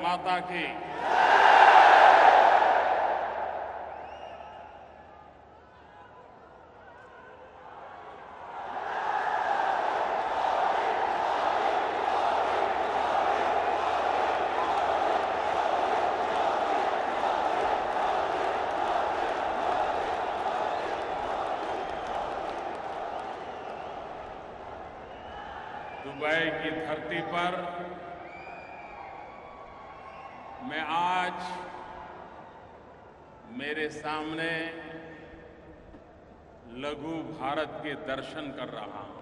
माता की। दुबई की धरती पर मैं आज मेरे सामने लघु भारत के दर्शन कर रहा हूं।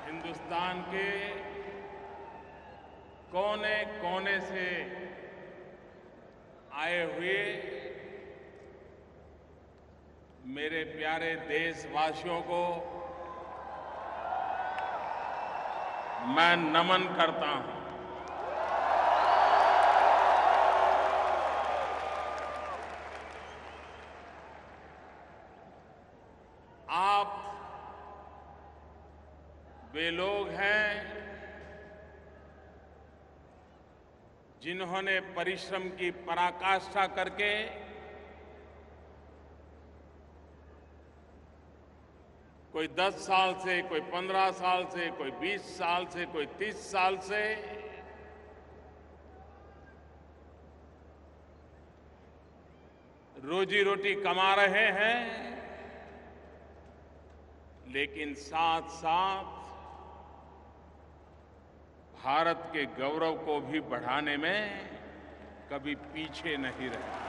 हिंदुस्तान के कोने कोने से आए हुए मेरे प्यारे देशवासियों को मैं नमन करता हूं। आप वे लोग हैं जिन्होंने परिश्रम की पराकाष्ठा करके कोई 10 साल से, कोई 15 साल से, कोई 20 साल से, कोई 30 साल से रोजी रोटी कमा रहे हैं, लेकिन साथ साथ भारत के गौरव को भी बढ़ाने में कभी पीछे नहीं रहे।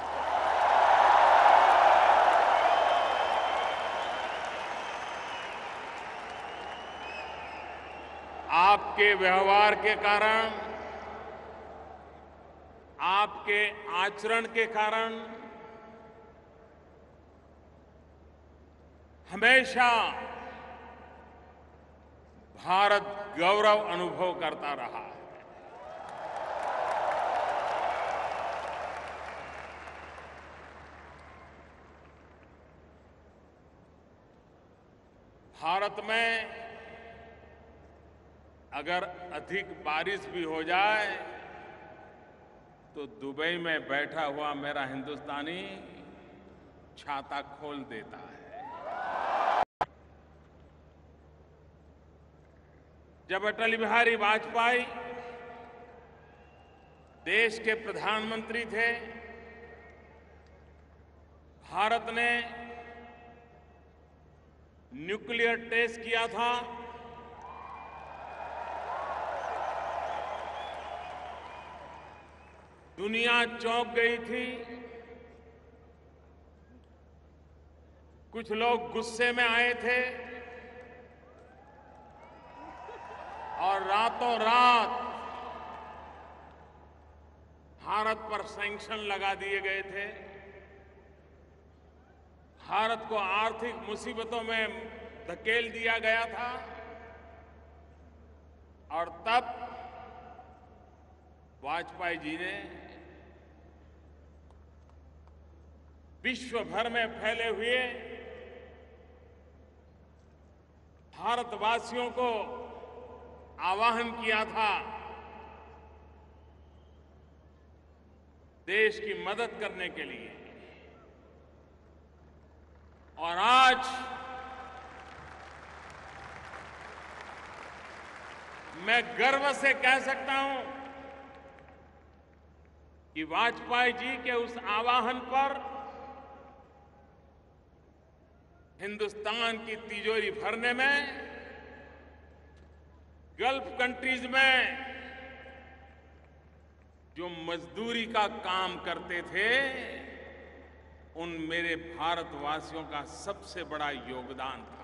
आपके व्यवहार के कारण, आपके आचरण के कारण हमेशा भारत गौरव अनुभव करता रहा है। भारत में अगर अधिक बारिश भी हो जाए तो दुबई में बैठा हुआ मेरा हिंदुस्तानी छाता खोल देता है। जब अटल बिहारी वाजपेयी देश के प्रधानमंत्री थे, भारत ने न्यूक्लियर टेस्ट किया था। दुनिया चौंक गई थी। कुछ लोग गुस्से में आए थे और रातों रात भारत पर सैंक्शन लगा दिए गए थे। भारत को आर्थिक मुसीबतों में धकेल दिया गया था और तब वाजपेयी जी ने विश्व भर में फैले हुए भारतवासियों को आह्वान किया था देश की मदद करने के लिए। और आज मैं गर्व से कह सकता हूं कि वाजपेयी जी के उस आह्वान पर हिंदुस्तान की तिजोरी भरने में, गल्फ कंट्रीज में जो मजदूरी का काम करते थे, उन मेरे भारतवासियों का सबसे बड़ा योगदान था।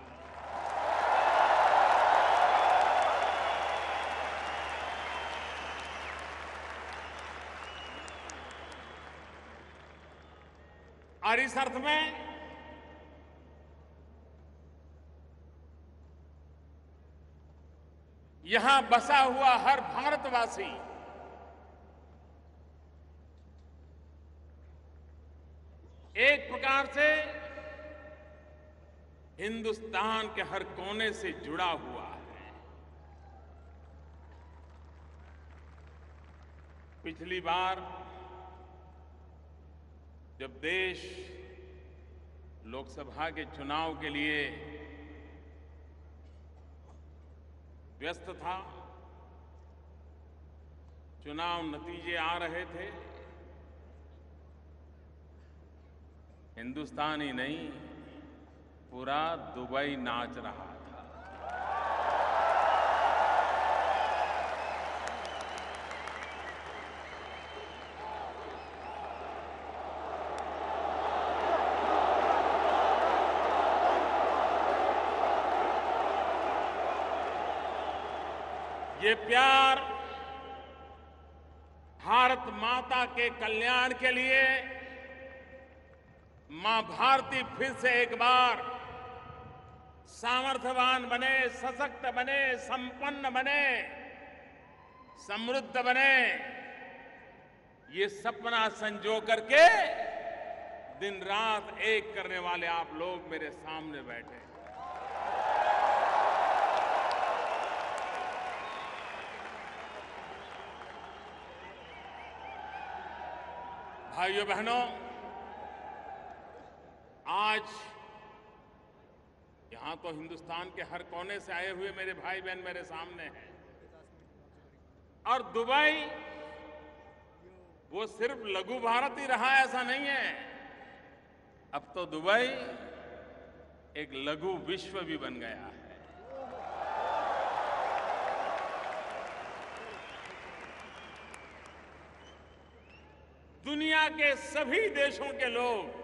और इस अर्थ में यहां बसा हुआ हर भारतवासी एक प्रकार से हिंदुस्तान के हर कोने से जुड़ा हुआ है। पिछली बार जब देश लोकसभा के चुनाव के लिए व्यस्त था, चुनाव नतीजे आ रहे थे, हिंदुस्तान ही नहीं पूरा दुबई नाच रहा था। ये प्यार भारत माता के कल्याण के लिए मां भारती फिर से एक बार सामर्थ्यवान बने, सशक्त बने, संपन्न बने, समृद्ध बने, ये सपना संजो करके दिन रात एक करने वाले आप लोग मेरे सामने बैठे। भाइयों बहनों, आज यहां तो हिंदुस्तान के हर कोने से आए हुए मेरे भाई बहन मेरे सामने हैं, और दुबई वो सिर्फ लघु भारत ही रहा ऐसा नहीं है। अब तो दुबई एक लघु विश्व भी बन गया है। दुनिया के सभी देशों के लोग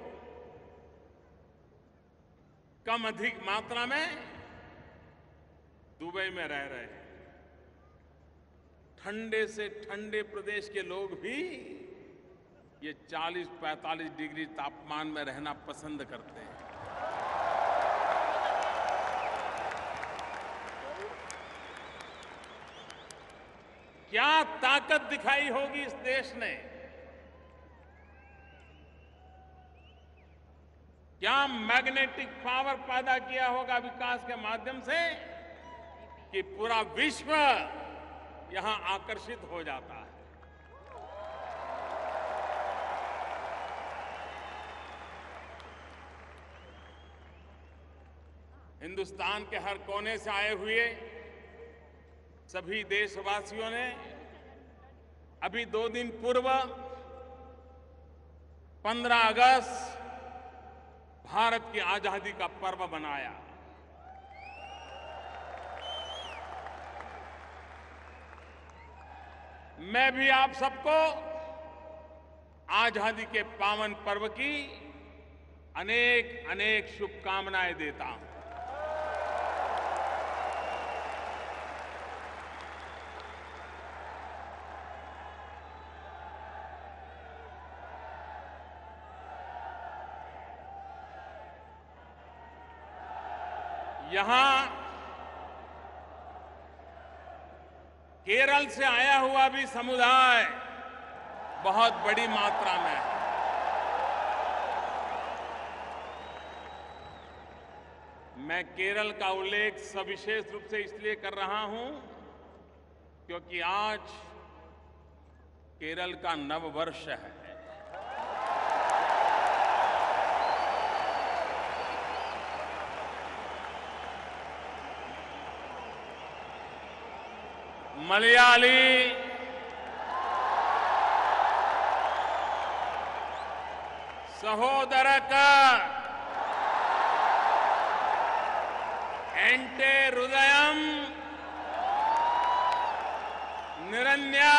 कम अधिक मात्रा में दुबई में रह रहे हैं। ठंडे से ठंडे प्रदेश के लोग भी ये 40-45 डिग्री तापमान में रहना पसंद करते हैं। क्या ताकत दिखाई होगी इस देश ने, क्या मैग्नेटिक पावर पैदा किया होगा विकास के माध्यम से कि पूरा विश्व यहां आकर्षित हो जाता है। हिंदुस्तान के हर कोने से आए हुए सभी देशवासियों ने अभी 2 दिन पूर्व 15 अगस्त भारत की आजादी का पर्व मनाया। मैं भी आप सबको आजादी के पावन पर्व की अनेक अनेक शुभकामनाएं देता हूं। यहां केरल से आया हुआ भी समुदाय बहुत बड़ी मात्रा में है। मैं केरल का उल्लेख सविशेष रूप से इसलिए कर रहा हूं क्योंकि आज केरल का नववर्ष है। मलयाली, सहोदरक, एंटे हृदयम, निरन्या,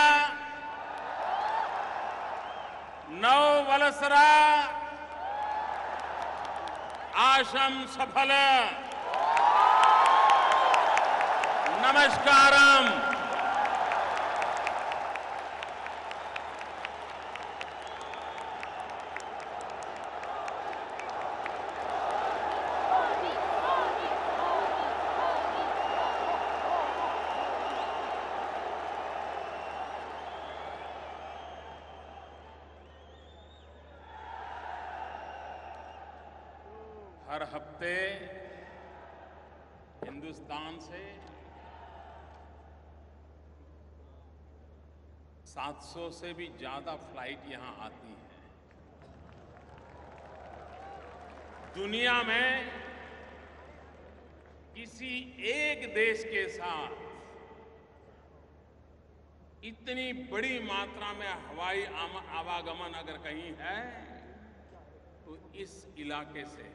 नववलसरा, आशम सफल, नमस्कारम। हर हफ्ते हिंदुस्तान से 700 से भी ज्यादा फ्लाइट यहां आती है। दुनिया में किसी एक देश के साथ इतनी बड़ी मात्रा में हवाई आवागमन अगर कहीं है तो इस इलाके से है।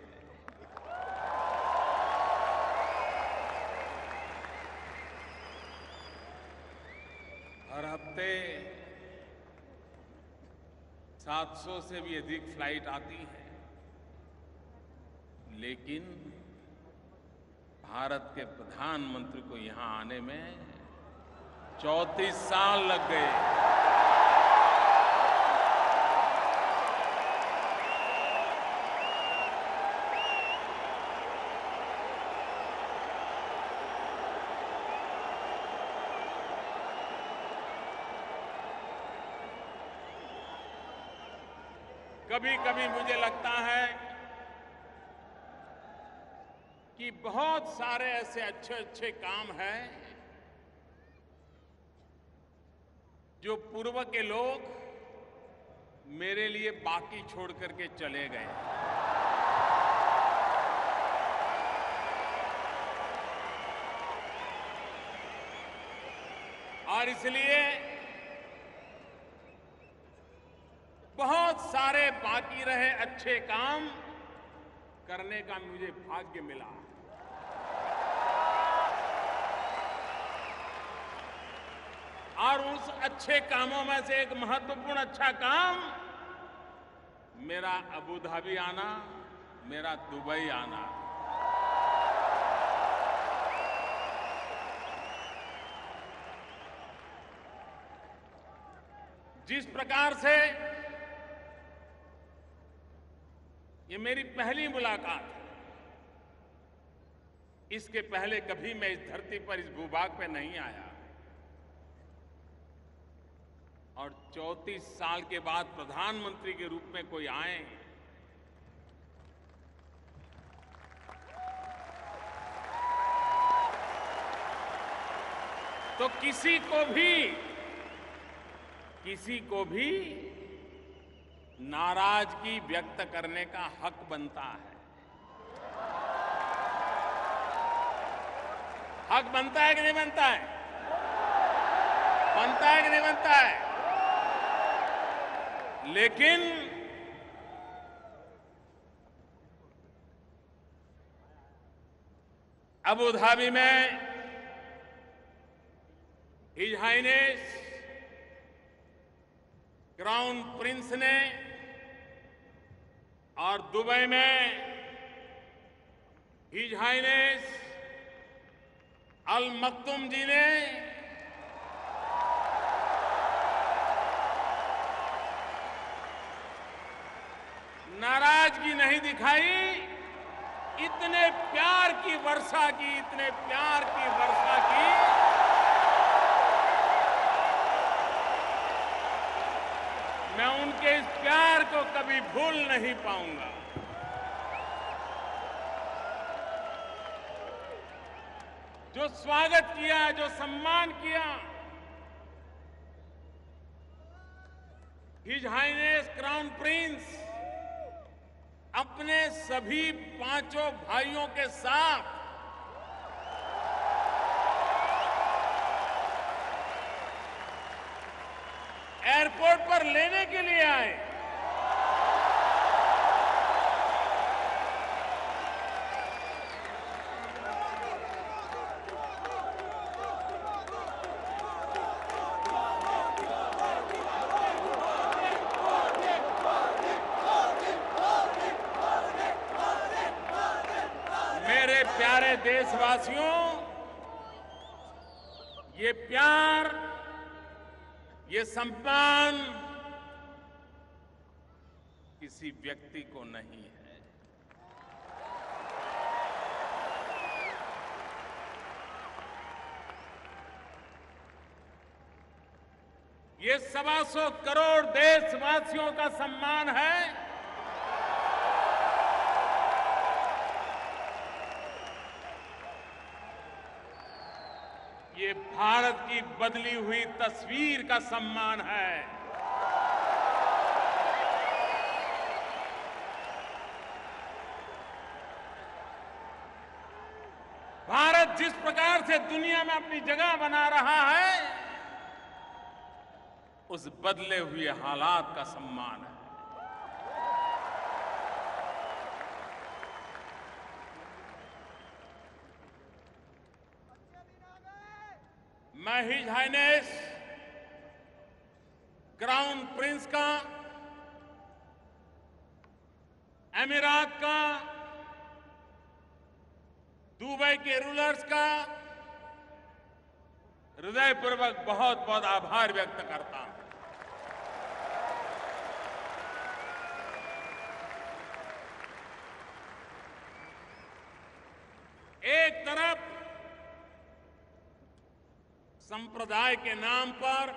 हर हफ्ते 700 से भी अधिक फ्लाइट आती है, लेकिन भारत के प्रधानमंत्री को यहां आने में 34 साल लग गए। कभी कभी मुझे लगता है कि बहुत सारे ऐसे अच्छे अच्छे काम हैं जो पूर्व के लोग मेरे लिए बाकी छोड़ करके चले गए। और इसलिए बहुत सारे बाकी रहे अच्छे काम करने का मुझे भाग्य मिला। और उस अच्छे कामों में से एक महत्वपूर्ण अच्छा काम मेरा अबू धाबी आना, मेरा दुबई आना। जिस प्रकार से ये मेरी पहली मुलाकात है, इसके पहले कभी मैं इस धरती पर, इस भूभाग पे नहीं आया, और 34 साल के बाद प्रधानमंत्री के रूप में कोई आए तो किसी को भी नाराजगी व्यक्त करने का हक बनता है। हक बनता है कि नहीं बनता है? बनता है कि नहीं बनता है? लेकिन अबू धाबी में हिज हाइनेस क्राउन प्रिंस ने और दुबई में हिज हाइनेस अल मक्तुम जी ने नाराजगी नहीं दिखाई। इतने प्यार की वर्षा की, इतने प्यार की वर्षा की मैं उनके इस प्यार को कभी भूल नहीं पाऊंगा। जो स्वागत किया, जो सम्मान किया, हिज हाइनेस क्राउन प्रिंस अपने सभी 5 भाइयों के साथ एयरपोर्ट पर लेने के लिए आए। मेरे प्यारे देशवासियों, ये प्यार, ये सम्मान किसी व्यक्ति को नहीं है। ये 125 करोड़ देशवासियों का सम्मान है। ये भारत की बदली हुई तस्वीर का सम्मान है। भारत जिस प्रकार से दुनिया में अपनी जगह बना रहा है, उस बदले हुए हालात का सम्मान है। मैं हिज हाइनेस क्राउन प्रिंस का, अमीरात का, दुबई के रूलर्स का हृदयपूर्वक बहुत बहुत आभार व्यक्त करता हूं। एक तरफ संप्रदाय के नाम पर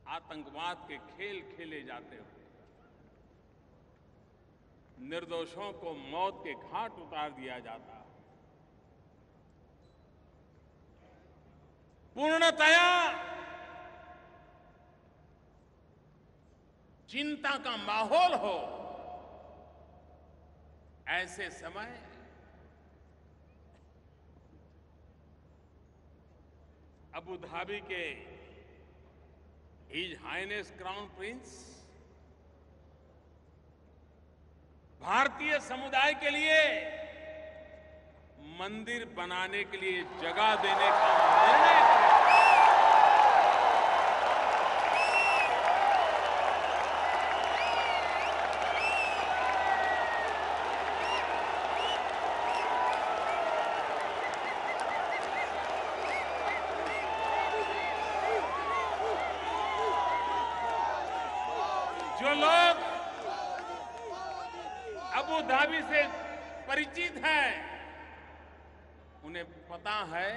आतंकवाद के खेल खेले जाते हुए निर्दोषों को मौत के घाट उतार दिया जाता, पूर्णतया चिंता का माहौल हो, ऐसे समय अबू धाबी के हिज हाइनेस क्राउन प्रिंस भारतीय समुदाय के लिए मंदिर बनाने के लिए जगह देने का निर्णय करें। जो लोग अबू धाबी से परिचित हैं, उन्हें पता है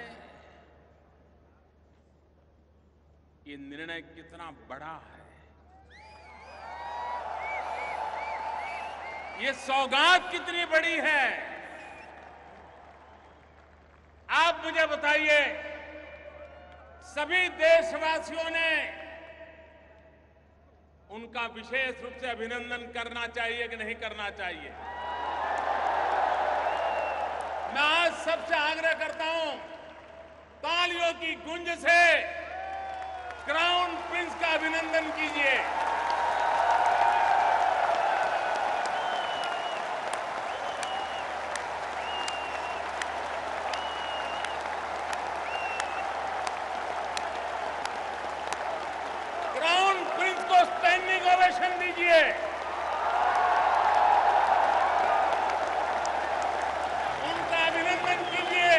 ये निर्णय कितना बड़ा है। ये सौगात कितनी बड़ी है। आप मुझे बताइए, सभी देशवासियों ने उनका विशेष रूप से अभिनंदन करना चाहिए कि नहीं करना चाहिए? मैं आज सबसे आग्रह करता हूं, तालियों की गूंज से क्राउन प्रिंस का अभिनंदन कीजिए। क्राउन प्रिंस को स्टैंडिंग ओवेशन दीजिए। उनका अभिनंदन कीजिए।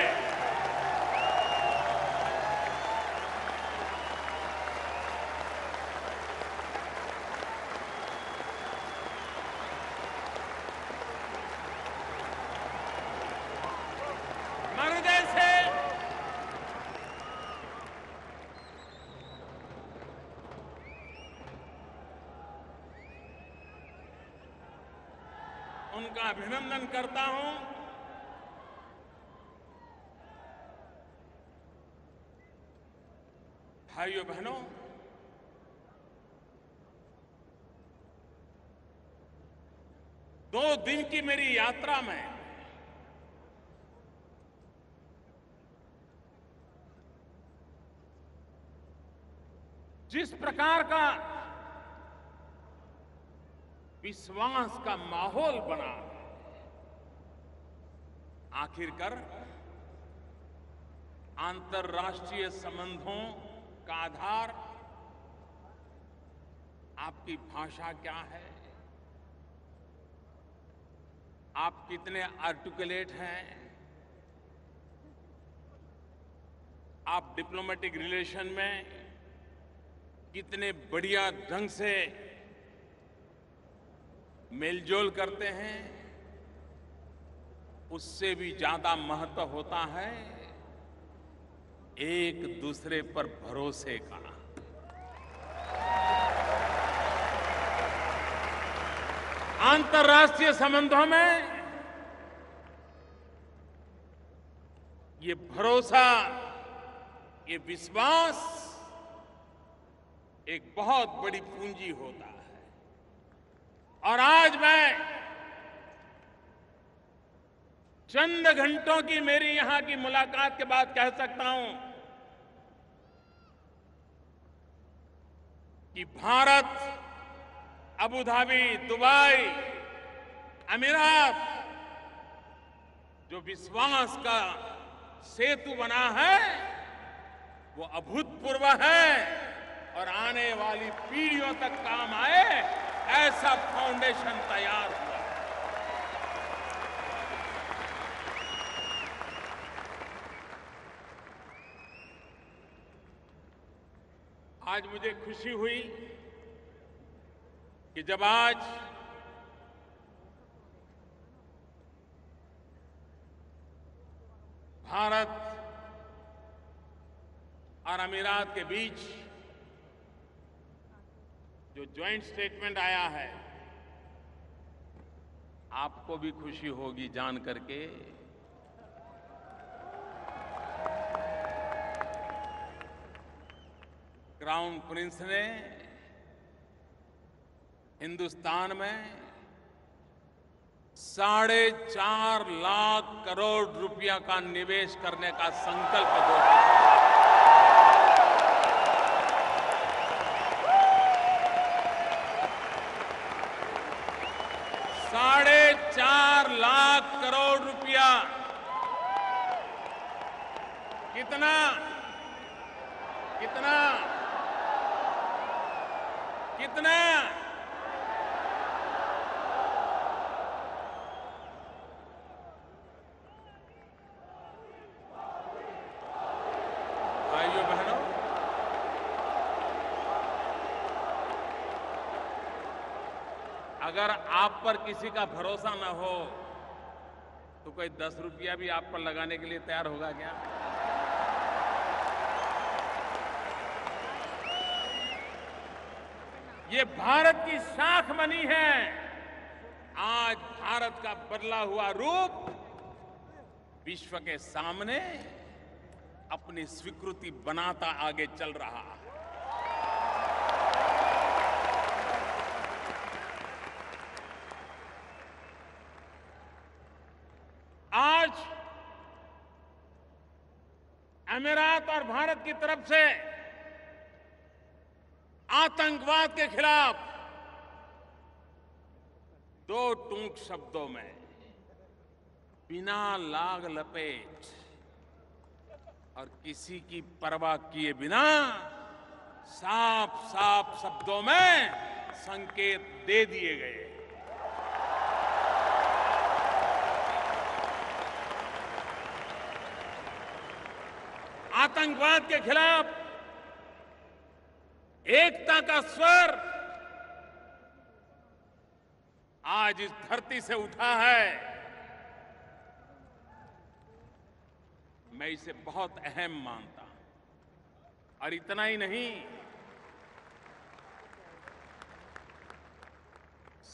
मैं हृदय से उनका अभिनंदन करता हूं। भाइयों बहनों, दो दिन की मेरी यात्रा में जिस प्रकार का विश्वास का माहौल बना, आखिरकार अंतर्राष्ट्रीय संबंधों का आधार आपकी भाषा क्या है, आप कितने आर्टिकुलेट हैं, आप डिप्लोमेटिक रिलेशन में कितने बढ़िया ढंग से मेलजोल करते हैं, उससे भी ज्यादा महत्व होता है एक दूसरे पर भरोसे का। अंतर्राष्ट्रीय संबंधों में ये भरोसा, ये विश्वास एक बहुत बड़ी पूंजी होता है। और आज मैं चंद घंटों की मेरी यहां की मुलाकात के बाद कह सकता हूं कि भारत, अबू धाबी, दुबई, अमीरात जो विश्वास का सेतु बना है वो अभूतपूर्व है और आने वाली पीढ़ियों तक काम आए ऐसा फाउंडेशन तैयार हुआ है। आज मुझे खुशी हुई कि जब आज भारत और अमीरात के बीच जो ज्वाइंट स्टेटमेंट आया है, आपको भी खुशी होगी जान करके क्राउन प्रिंस ने हिंदुस्तान में 4.5 लाख करोड़ रुपया का निवेश करने का संकल्प लिया। 4.5 लाख करोड़ रुपया। कितना कितना कितना? भाइयों बहनों, अगर आप पर किसी का भरोसा न हो तो कोई 10 रुपया भी आप पर लगाने के लिए तैयार होगा क्या? ये भारत की शाख बनी है। आज भारत का बदला हुआ रूप विश्व के सामने अपनी स्वीकृति बनाता आगे चल रहा है। आज अमीरात और भारत की तरफ से आतंकवाद के खिलाफ 2 टूक शब्दों में बिना लाग लपेट और किसी की परवाह किए बिना साफ साफ शब्दों में संकेत दे दिए गए। आतंकवाद के खिलाफ एकता का स्वर आज इस धरती से उठा है। मैं इसे बहुत अहम मानता हूं। और इतना ही नहीं,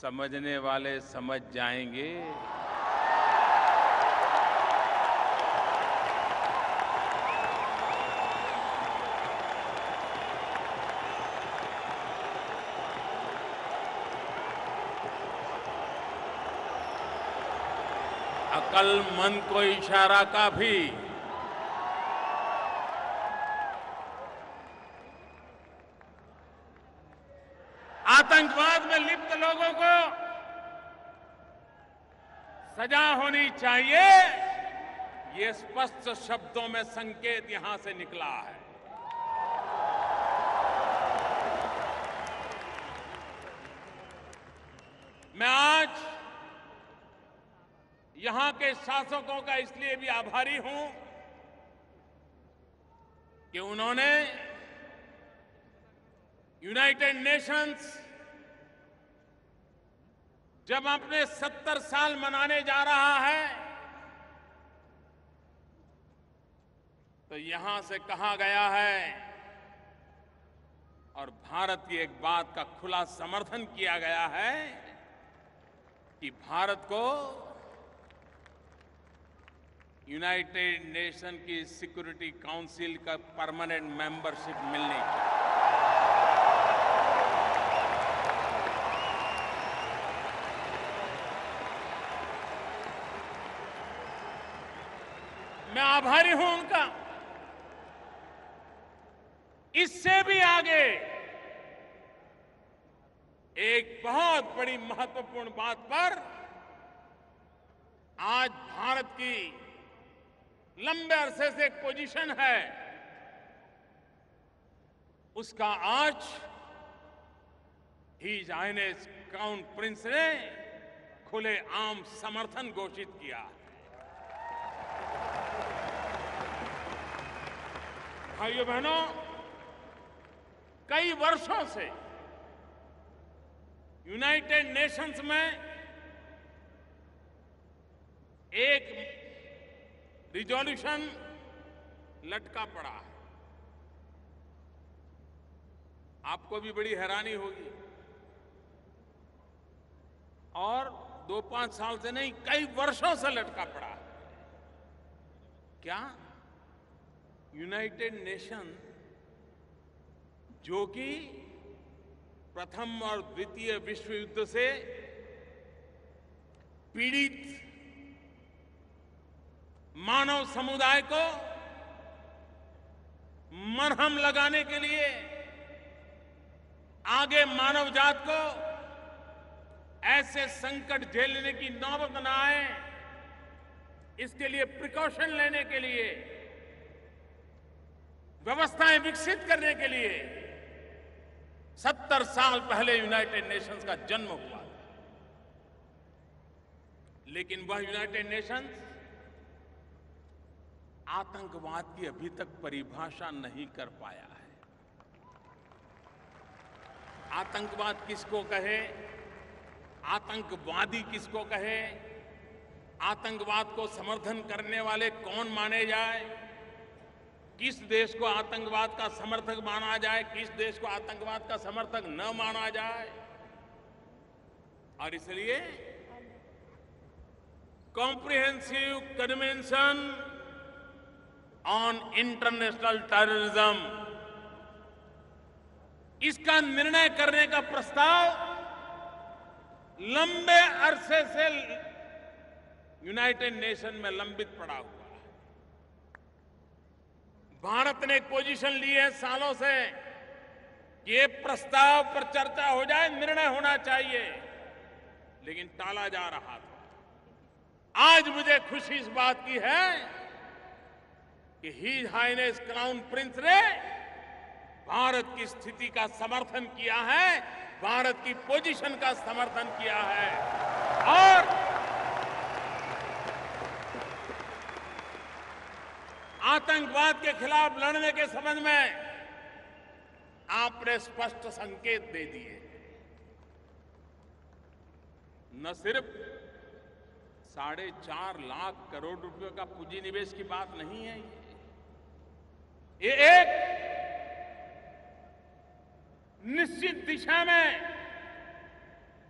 समझने वाले समझ जाएंगे। अक्लमंद को इशारा का भी आतंकवाद में लिप्त लोगों को सजा होनी चाहिए, ये स्पष्ट शब्दों में संकेत यहां से निकला है। मैं आज यहां के शासकों का इसलिए भी आभारी हूं कि उन्होंने यूनाइटेड नेशंस जब अपने 70 साल मनाने जा रहा है तो यहां से कहा गया है और भारत की एक बात का खुला समर्थन किया गया है कि भारत को यूनाइटेड नेशन की सिक्योरिटी काउंसिल का परमानेंट मेंबरशिप मिलनी चाहिए। मैं आभारी हूं उनका। इससे भी आगे एक बहुत बड़ी महत्वपूर्ण बात पर आज भारत की लंबे अरसे से एक पोजीशन है, उसका आज हिज हाइनेस क्राउन प्रिंस ने खुलेआम समर्थन घोषित किया है। भाइयों बहनों, कई वर्षों से यूनाइटेड नेशंस में एक रिजोल्यूशन लटका पड़ा है। आपको भी बड़ी हैरानी होगी, और 2-5 साल से नहीं, कई वर्षों से लटका पड़ा है। क्या यूनाइटेड नेशन, जो कि प्रथम और द्वितीय विश्व युद्ध से पीड़ित मानव समुदाय को मरहम लगाने के लिए, आगे मानव जात को ऐसे संकट झेलने की नौबत न आए, इसके लिए प्रिकॉशन लेने के लिए, व्यवस्थाएं विकसित करने के लिए 70 साल पहले यूनाइटेड नेशंस का जन्म हुआ। लेकिन वह यूनाइटेड नेशंस आतंकवाद की अभी तक परिभाषा नहीं कर पाया है। आतंकवाद किसको कहे, आतंकवादी किसको कहे, आतंकवाद को समर्थन करने वाले कौन माने जाए, किस देश को आतंकवाद का समर्थक माना जाए, किस देश को आतंकवाद का समर्थक न माना जाए। और इसलिए comprehensive convention on international terrorism, इसका निर्णय करने का प्रस्ताव लंबे अरसे से यूनाइटेड नेशन में लंबित पड़ा हुआ है। भारत ने एक पोजीशन ली है सालों से कि ये प्रस्ताव पर चर्चा हो जाए, निर्णय होना चाहिए, लेकिन टाला जा रहा था। आज मुझे खुशी इस बात की है कि हिज हाइनेस क्राउन प्रिंस ने भारत की स्थिति का समर्थन किया है, भारत की पोजीशन का समर्थन किया है। और आतंकवाद के खिलाफ लड़ने के संबंध में आपने स्पष्ट संकेत दे दिए। न सिर्फ 4.5 लाख करोड़ रुपए का पूंजी निवेश की बात नहीं है, ये एक निश्चित दिशा में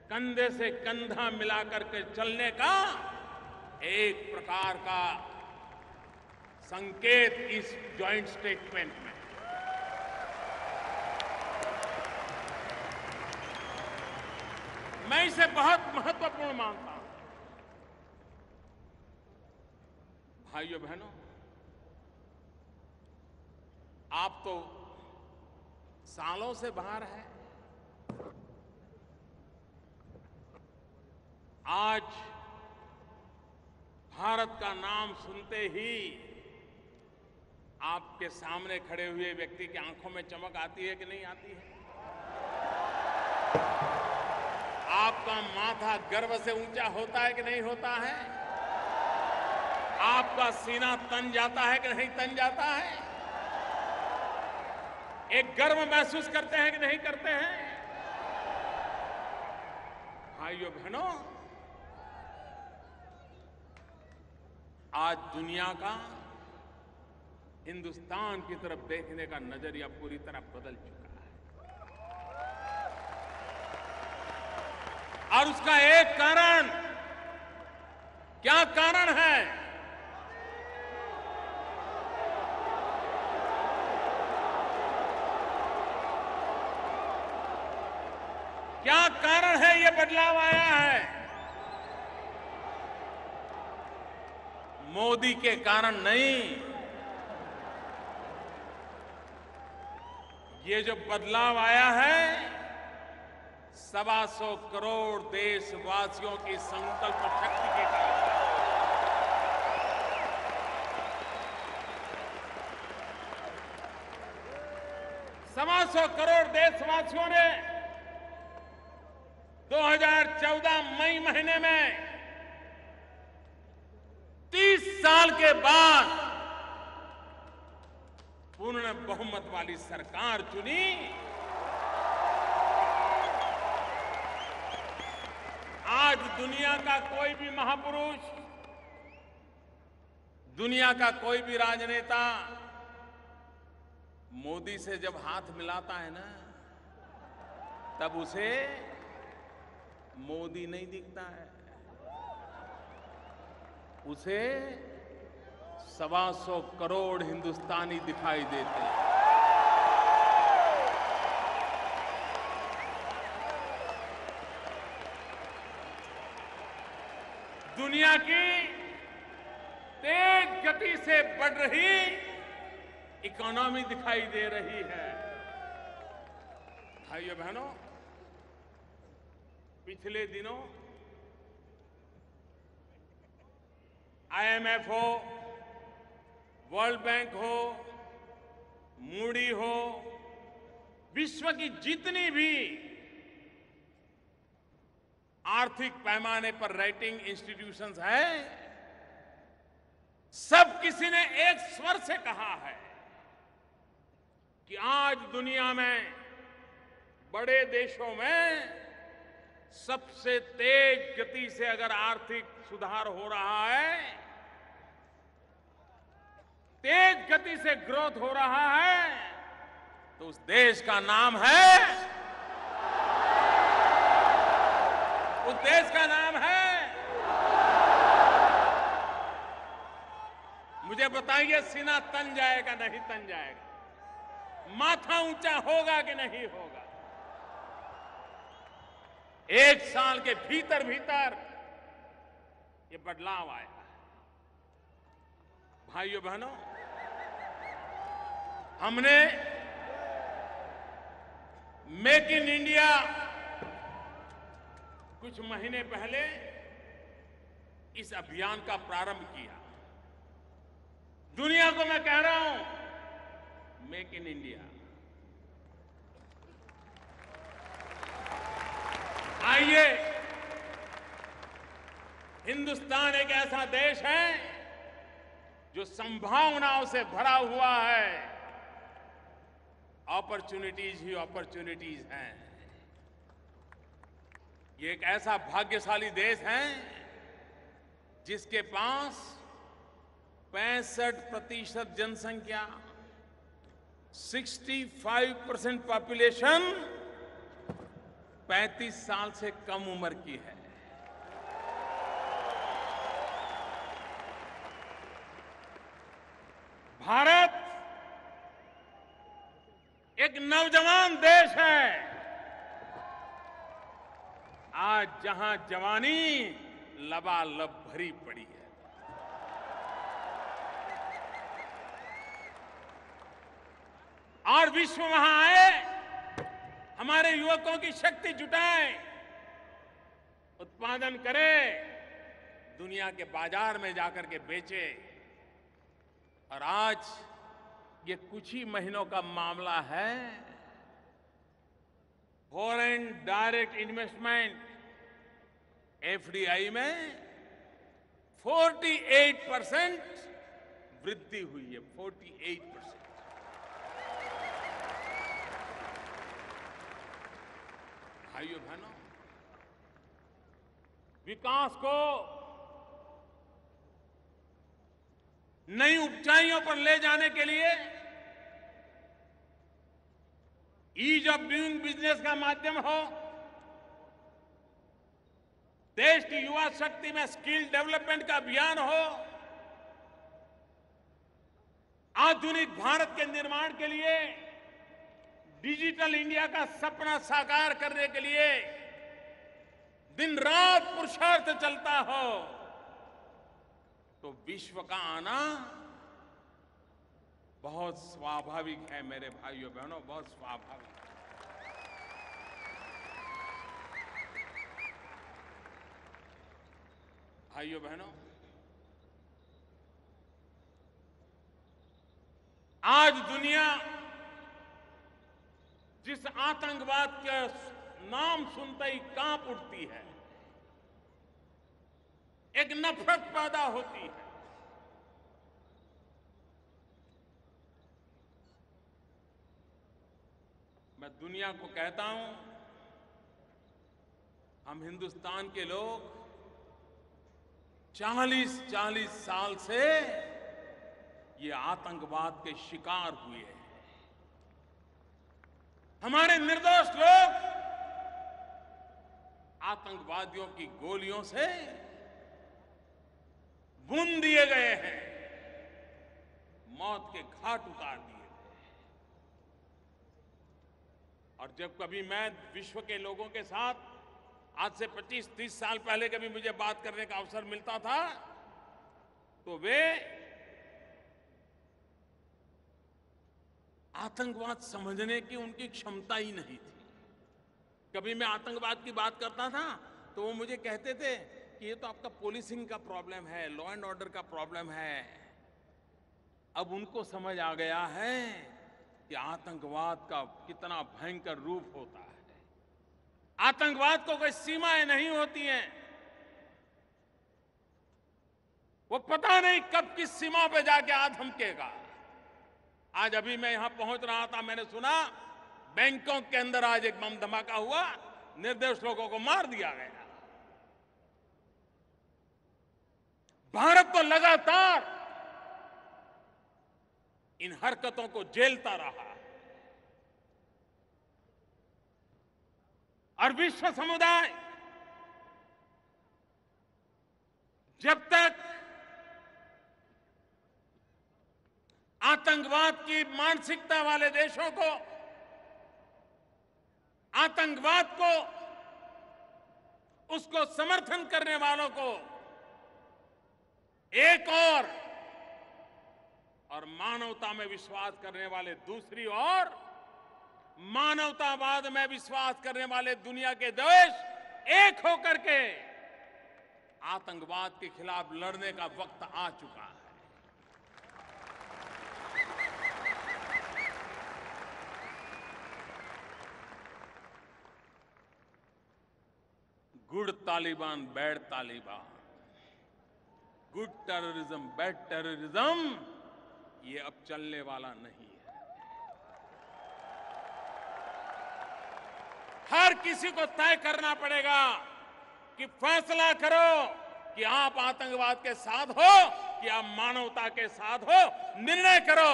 कंधे से कंधा मिलाकर के चलने का एक प्रकार का संकेत इस जॉइंट स्टेटमेंट में। मैं इसे बहुत महत्वपूर्ण मानता हूं। भाइयों बहनों, आप तो सालों से बाहर हैं, आज भारत का नाम सुनते ही आपके सामने खड़े हुए व्यक्ति की आंखों में चमक आती है कि नहीं आती है? आपका माथा गर्व से ऊंचा होता है कि नहीं होता है? आपका सीना तन जाता है कि नहीं तन जाता है? एक गर्व महसूस करते हैं कि नहीं करते हैं? भाइयों बहनों, आज दुनिया का हिंदुस्तान की तरफ देखने का नजरिया पूरी तरह बदल चुका है। और उसका एक कारण, क्या कारण है? बदलाव आया है, मोदी के कारण नहीं। ये जो बदलाव आया है 125 करोड़ देशवासियों की संकल्प शक्ति के कारण। 125 करोड़ देशवासियों ने 2014 मई महीने में 30 साल के बाद पूर्ण बहुमत वाली सरकार चुनी। आज दुनिया का कोई भी महापुरुष, दुनिया का कोई भी राजनेता मोदी से जब हाथ मिलाता है ना, तब उसे मोदी नहीं दिखता है, उसे 125 करोड़ हिंदुस्तानी दिखाई देते हैं। दुनिया की तेज गति से बढ़ रही इकोनॉमी दिखाई दे रही है। भाइयों बहनों, पिछले दिनों IMF हो, वर्ल्ड बैंक हो, मूडी हो, विश्व की जितनी भी आर्थिक पैमाने पर रेटिंग इंस्टीट्यूशंस हैं, सब किसी ने एक स्वर से कहा है कि आज दुनिया में बड़े देशों में सबसे तेज गति से अगर आर्थिक सुधार हो रहा है, तेज गति से ग्रोथ हो रहा है, तो उस देश का नाम है, उस देश का नाम है, मुझे बताइए सीना तन जाएगा नहीं तन जाएगा, माथा ऊंचा होगा कि नहीं होगा? एक साल के भीतर भीतर ये बदलाव आया है। भाइयों बहनों, हमने मेक इन इंडिया कुछ महीने पहले इस अभियान का प्रारंभ किया। दुनिया को मैं कह रहा हूं, मेक इन इंडिया। आइए, हिंदुस्तान एक ऐसा देश है जो संभावनाओं से भरा हुआ है। अपॉर्चुनिटीज ही अपॉर्चुनिटीज हैं। ये एक ऐसा भाग्यशाली देश है जिसके पास 65% जनसंख्या, 65% पॉपुलेशन 35 साल से कम उम्र की है। भारत एक नौजवान देश है। आज जहां जवानी लबालब भरी पड़ी है, और विश्व वहां आए, हमारे युवकों की शक्ति जुटाए, उत्पादन करे, दुनिया के बाजार में जाकर के बेचे। और आज ये कुछ ही महीनों का मामला है, फॉरेन डायरेक्ट इन्वेस्टमेंट FDI में 48% वृद्धि हुई है। 48%। भाइयों बहनों, विकास को नई ऊंचाइयों पर ले जाने के लिए ईज ऑफ डूइंग बिजनेस का माध्यम हो, देश की युवा शक्ति में स्किल डेवलपमेंट का अभियान हो, आधुनिक भारत के निर्माण के लिए, डिजिटल इंडिया का सपना साकार करने के लिए दिन रात पुरुषार्थ चलता हो, तो विश्व का आना बहुत स्वाभाविक है मेरे भाइयों बहनों, बहुत स्वाभाविक है। भाइयों बहनों, आज दुनिया जिस आतंकवाद के नाम सुनते ही कांप उठती है, एक नफरत पैदा होती है। मैं दुनिया को कहता हूं, हम हिंदुस्तान के लोग 40 साल से ये आतंकवाद के शिकार हुए हैं। हमारे निर्दोष लोग आतंकवादियों की गोलियों से भून दिए गए हैं, मौत के घाट उतार दिए गए। और जब कभी मैं विश्व के लोगों के साथ आज से 25-30 साल पहले कभी मुझे बात करने का अवसर मिलता था, तो वे आतंकवाद समझने की उनकी क्षमता ही नहीं थी। कभी मैं आतंकवाद की बात करता था तो वो मुझे कहते थे कि ये तो आपका पुलिसिंग का प्रॉब्लम है, लॉ एंड ऑर्डर का प्रॉब्लम है। अब उनको समझ आ गया है कि आतंकवाद का कितना भयंकर रूप होता है। आतंकवाद को कोई सीमाएं नहीं होती हैं। वो पता नहीं कब किस सीमा पे जाके आ धमकेगा। आज अभी मैं यहां पहुंच रहा था, मैंने सुना बैंकॉक के अंदर आज एक बम धमाका हुआ, निर्दोष लोगों को मार दिया गया। भारत तो लगातार इन हरकतों को झेलता रहा और विश्व समुदाय जब तक आतंकवाद की मानसिकता वाले देशों को, आतंकवाद को, उसको समर्थन करने वालों को एक और मानवता में विश्वास करने वाले दूसरी ओर, मानवतावाद में विश्वास करने वाले दुनिया के देश एक होकर के आतंकवाद के खिलाफ लड़ने का वक्त आ चुका है। Good Taliban, bad Taliban, good terrorism, bad terrorism, ये अब चलने वाला नहीं है। हर किसी को तय करना पड़ेगा कि फैसला करो कि आप आतंकवाद के साथ हो कि आप मानवता के साथ हो। निर्णय करो।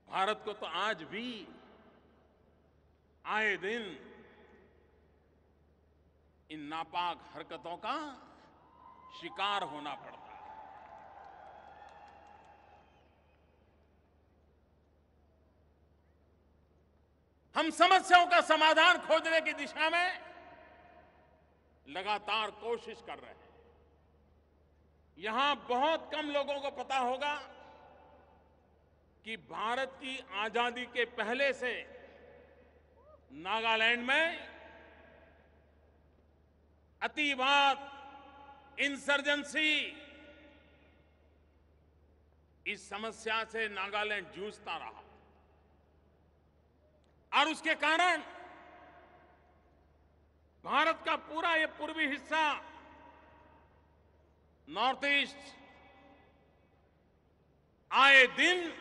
भारत को तो आज भी आए दिन इन नापाक हरकतों का शिकार होना पड़ता है। हम समस्याओं का समाधान खोजने की दिशा में लगातार कोशिश कर रहे हैं। यहां बहुत कम लोगों को पता होगा कि भारत की आजादी के पहले से नागालैंड में अतिवाद, इंसर्जेंसी, इस समस्या से नागालैंड जूझता रहा और उसके कारण भारत का पूरा ये पूर्वी हिस्सा, नॉर्थ ईस्ट, आए दिन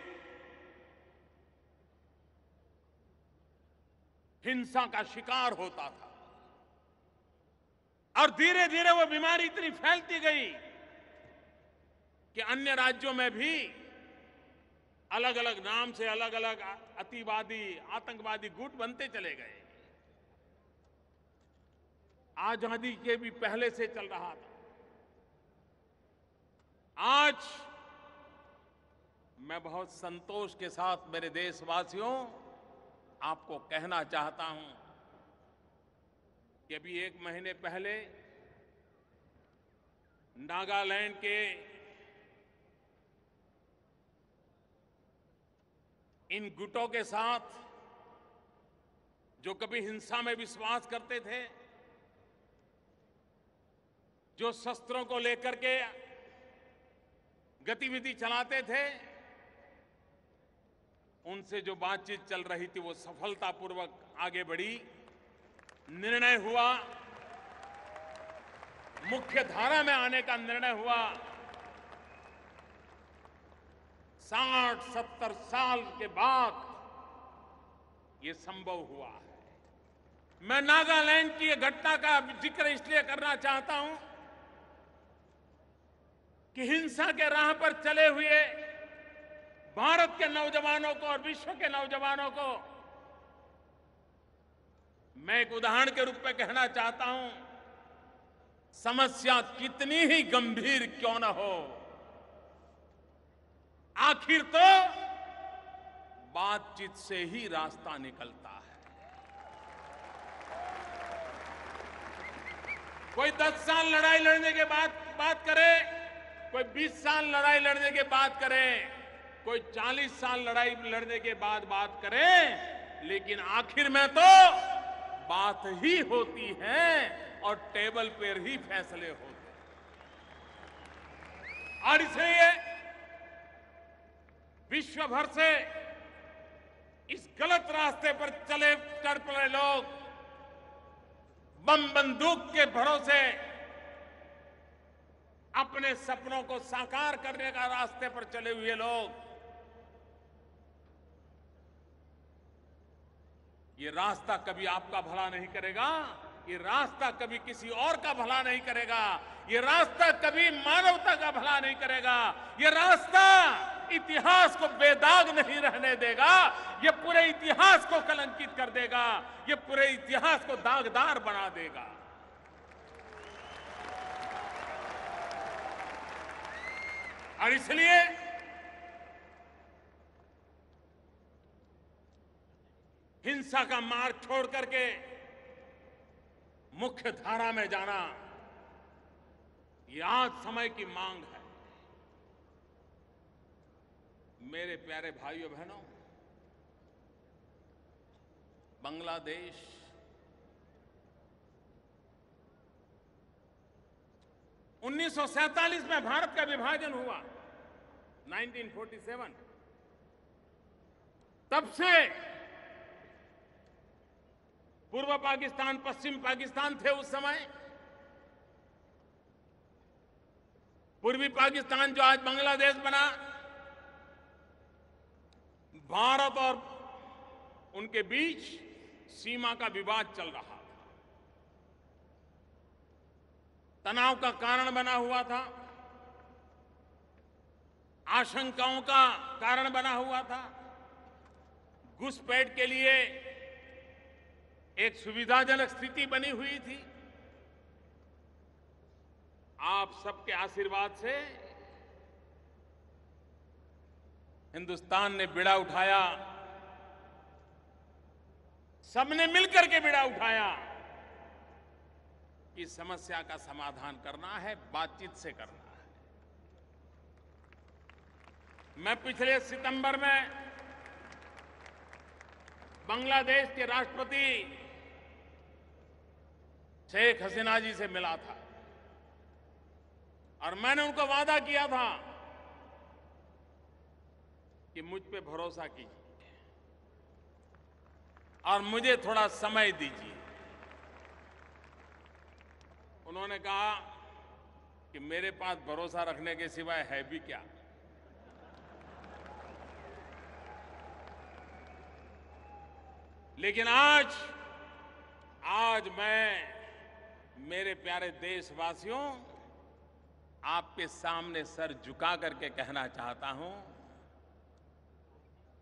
हिंसा का शिकार होता था और धीरे धीरे वो बीमारी इतनी फैलती गई कि अन्य राज्यों में भी अलग अलग नाम से अलग अलग अतिवादी, आतंकवादी गुट बनते चले गए। आजादी के भी पहले से चल रहा था। आज मैं बहुत संतोष के साथ मेरे देशवासियों आपको कहना चाहता हूं कि अभी 1 महीने पहले नागालैंड के इन गुटों के साथ जो कभी हिंसा में विश्वास करते थे, जो शस्त्रों को लेकर के गतिविधि चलाते थे, उनसे जो बातचीत चल रही थी वो सफलतापूर्वक आगे बढ़ी। निर्णय हुआ, मुख्य धारा में आने का निर्णय हुआ। 60-70 साल के बाद ये संभव हुआ है। मैं नागालैंड की ये घटना का जिक्र इसलिए करना चाहता हूं कि हिंसा के राह पर चले हुए भारत के नौजवानों को और विश्व के नौजवानों को मैं एक उदाहरण के रूप में कहना चाहता हूं, समस्या कितनी ही गंभीर क्यों न हो, आखिर तो बातचीत से ही रास्ता निकलता है। कोई 10 साल लड़ाई लड़ने के बाद बात करे, कोई 20 साल लड़ाई लड़ने के बाद करे, कोई 40 साल लड़ाई लड़ने के बाद बात करे, लेकिन आखिर में तो बात ही होती है और टेबल पर ही फैसले होते हैं। और इसलिए विश्व भर से इस गलत रास्ते पर चल पड़े लोग, बम बंदूक के भरोसे अपने सपनों को साकार करने का रास्ते पर चले हुए लोग, ये रास्ता कभी आपका भला नहीं करेगा, ये रास्ता कभी किसी और का भला नहीं करेगा, ये रास्ता कभी मानवता का भला नहीं करेगा, ये रास्ता इतिहास को बेदाग नहीं रहने देगा, ये पूरे इतिहास को कलंकित कर देगा, ये पूरे इतिहास को दागदार बना देगा। और इसलिए हिंसा का मार्ग छोड़ करके मुख्य धारा में जाना, ये आज समय की मांग है। मेरे प्यारे भाइयों बहनों, बांग्लादेश उन्नीस 1947 में भारत का विभाजन हुआ, 1947। तब से पूर्व पाकिस्तान, पश्चिम पाकिस्तान थे उस समय। पूर्वी पाकिस्तान जो आज बांग्लादेश बना, भारत और उनके बीच सीमा का विवाद चल रहा था, तनाव का कारण बना हुआ था, आशंकाओं का कारण बना हुआ था। घुसपैठ के लिए एक सुविधाजनक स्थिति बनी हुई थी। आप सबके आशीर्वाद से हिंदुस्तान ने बीड़ा उठाया, सबने मिलकर के बीड़ा उठाया कि समस्या का समाधान करना है, बातचीत से करना है। मैं पिछले सितंबर में बांग्लादेश के राष्ट्रपति शेख हसीना जी से मिला था और मैंने उनको वादा किया था कि मुझ पे भरोसा कीजिए और मुझे थोड़ा समय दीजिए। उन्होंने कहा कि मेरे पास भरोसा रखने के सिवाय है भी क्या। लेकिन आज मैं मेरे प्यारे देशवासियों आपके सामने सर झुका करके कहना चाहता हूं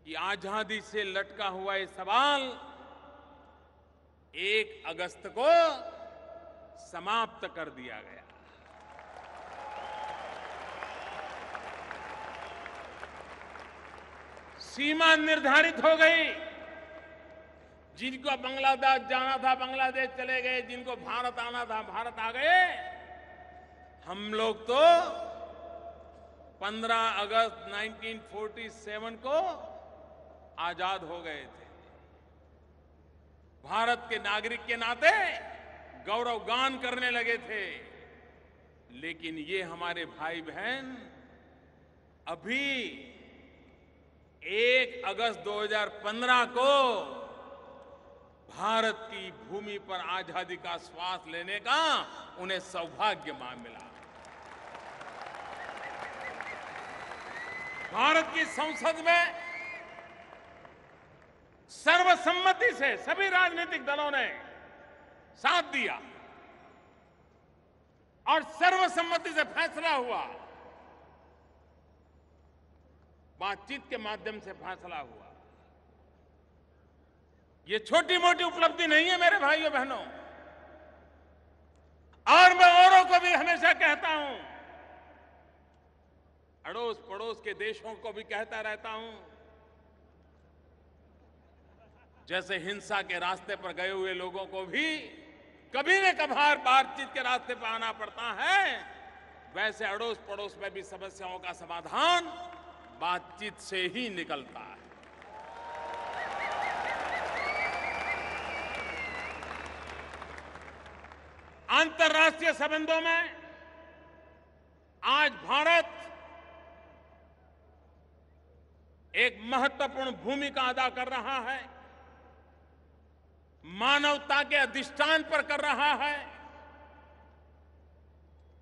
कि आजादी से लटका हुआ ये सवाल 1 अगस्त को समाप्त कर दिया गया। सीमा निर्धारित हो गई। जिनको बांग्लादेश जाना था बांग्लादेश चले गए, जिनको भारत आना था भारत आ गए। हम लोग तो 15 अगस्त 1947 को आजाद हो गए थे। भारत के नागरिक के नाते गौरवगान करने लगे थे। लेकिन ये हमारे भाई बहन अभी 1 अगस्त 2015 को भारत की भूमि पर आजादी का श्वास लेने का उन्हें सौभाग्य मिला। भारत की संसद में सर्वसम्मति से सभी राजनीतिक दलों ने साथ दिया और सर्वसम्मति से फैसला हुआ, बातचीत के माध्यम से फैसला हुआ। ये छोटी मोटी उपलब्धि नहीं है मेरे भाइयों बहनों। और मैं औरों को भी हमेशा कहता हूं, अड़ोस पड़ोस के देशों को भी कहता रहता हूं, जैसे हिंसा के रास्ते पर गए हुए लोगों को भी कभी न कभार बातचीत के रास्ते पर आना पड़ता है, वैसे अड़ोस पड़ोस में भी समस्याओं का समाधान बातचीत से ही निकलता है। अंतर्राष्ट्रीय संबंधों में आज भारत एक महत्वपूर्ण भूमिका अदा कर रहा है, मानवता के अधिष्ठान पर कर रहा है।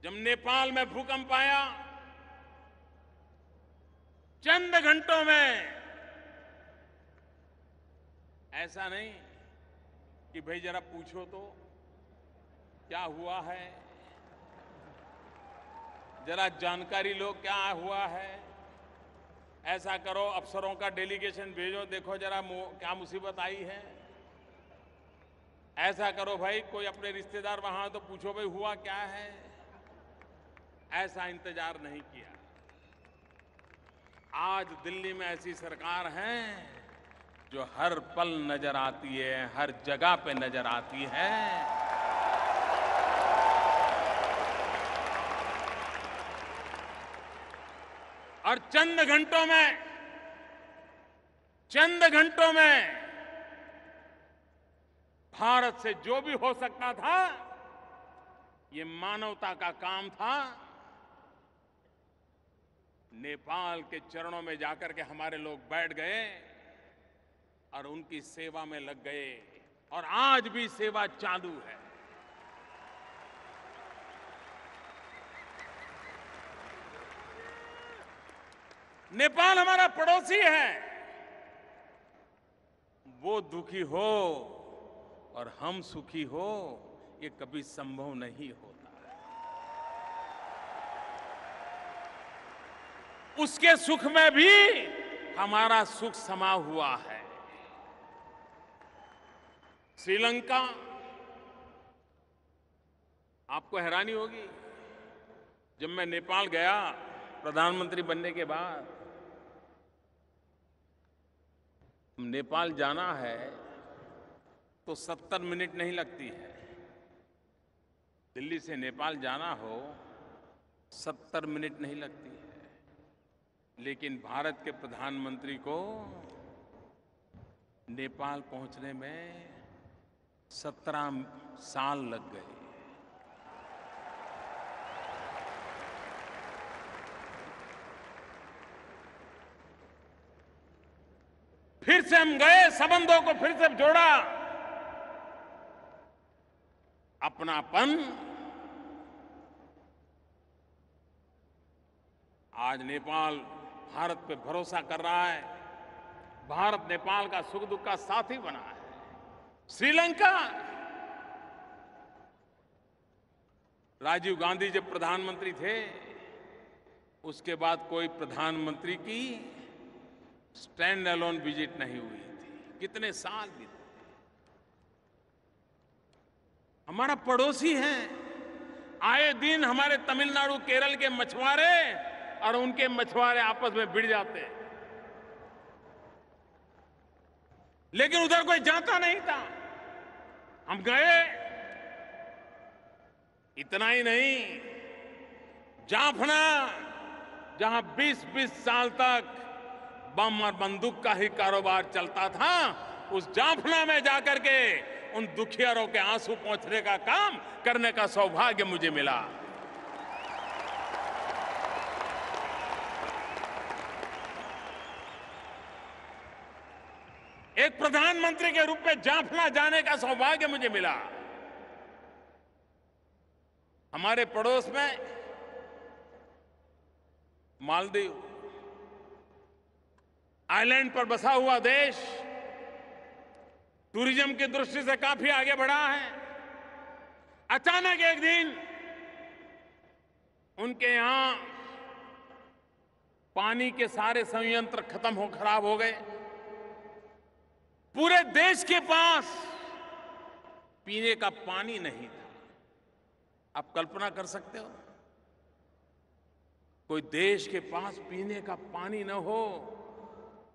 जब नेपाल में भूकंप आया, चंद घंटों में, ऐसा नहीं कि भाई जरा पूछो तो क्या हुआ है, जरा जानकारी लो क्या हुआ है, ऐसा करो अफसरों का डेलीगेशन भेजो, देखो जरा क्या मुसीबत आई है, ऐसा करो भाई कोई अपने रिश्तेदार वहां तो पूछो भाई हुआ क्या है। ऐसा इंतजार नहीं किया। आज दिल्ली में ऐसी सरकार है जो हर पल नजर आती है, हर जगह पे नजर आती है। और चंद घंटों में भारत से जो भी हो सकता था, ये मानवता का काम था। नेपाल के चरणों में जाकर के हमारे लोग बैठ गए और उनकी सेवा में लग गए, और आज भी सेवा चालू है। नेपाल हमारा पड़ोसी है। वो दुखी हो और हम सुखी हो, ये कभी संभव नहीं होता। उसके सुख में भी हमारा सुख समा हुआ है। श्रीलंका, आपको हैरानी होगी, जब मैं नेपाल गया प्रधानमंत्री बनने के बाद, नेपाल जाना है तो 70 मिनट नहीं लगती है। दिल्ली से नेपाल जाना हो 70 मिनट नहीं लगती है। लेकिन भारत के प्रधानमंत्री को नेपाल पहुंचने में 17 साल लग गए। फिर से हम गए, संबंधों को फिर से जोड़ा, अपनापन। आज नेपाल भारत पे भरोसा कर रहा है, भारत नेपाल का सुख दुख का साथी बना है। श्रीलंका, राजीव गांधी जब प्रधानमंत्री थे, उसके बाद कोई प्रधानमंत्री की स्टैंड अलोन विजिट नहीं हुई थी। कितने साल बीते। हमारा पड़ोसी है। आए दिन हमारे तमिलनाडु केरल के मछुआरे और उनके मछुआरे आपस में भिड़ जाते हैं। लेकिन उधर कोई जाता नहीं था। हम गए। इतना ही नहीं, जाफना, जहां 20-20 साल तक बम और बंदूक का ही कारोबार चलता था, उस जाफना में जाकर के उन दुखियारों के आंसू पोंछने का काम करने का सौभाग्य मुझे मिला। एक प्रधानमंत्री के रूप में जाफना जाने का सौभाग्य मुझे मिला। हमारे पड़ोस में मालदीव, आइलैंड पर बसा हुआ देश, टूरिज्म की दृष्टि से काफी आगे बढ़ा है। अचानक एक दिन उनके यहां पानी के सारे संयंत्र खराब हो गए। पूरे देश के पास पीने का पानी नहीं था। आप कल्पना कर सकते हो, कोई देश के पास पीने का पानी न हो,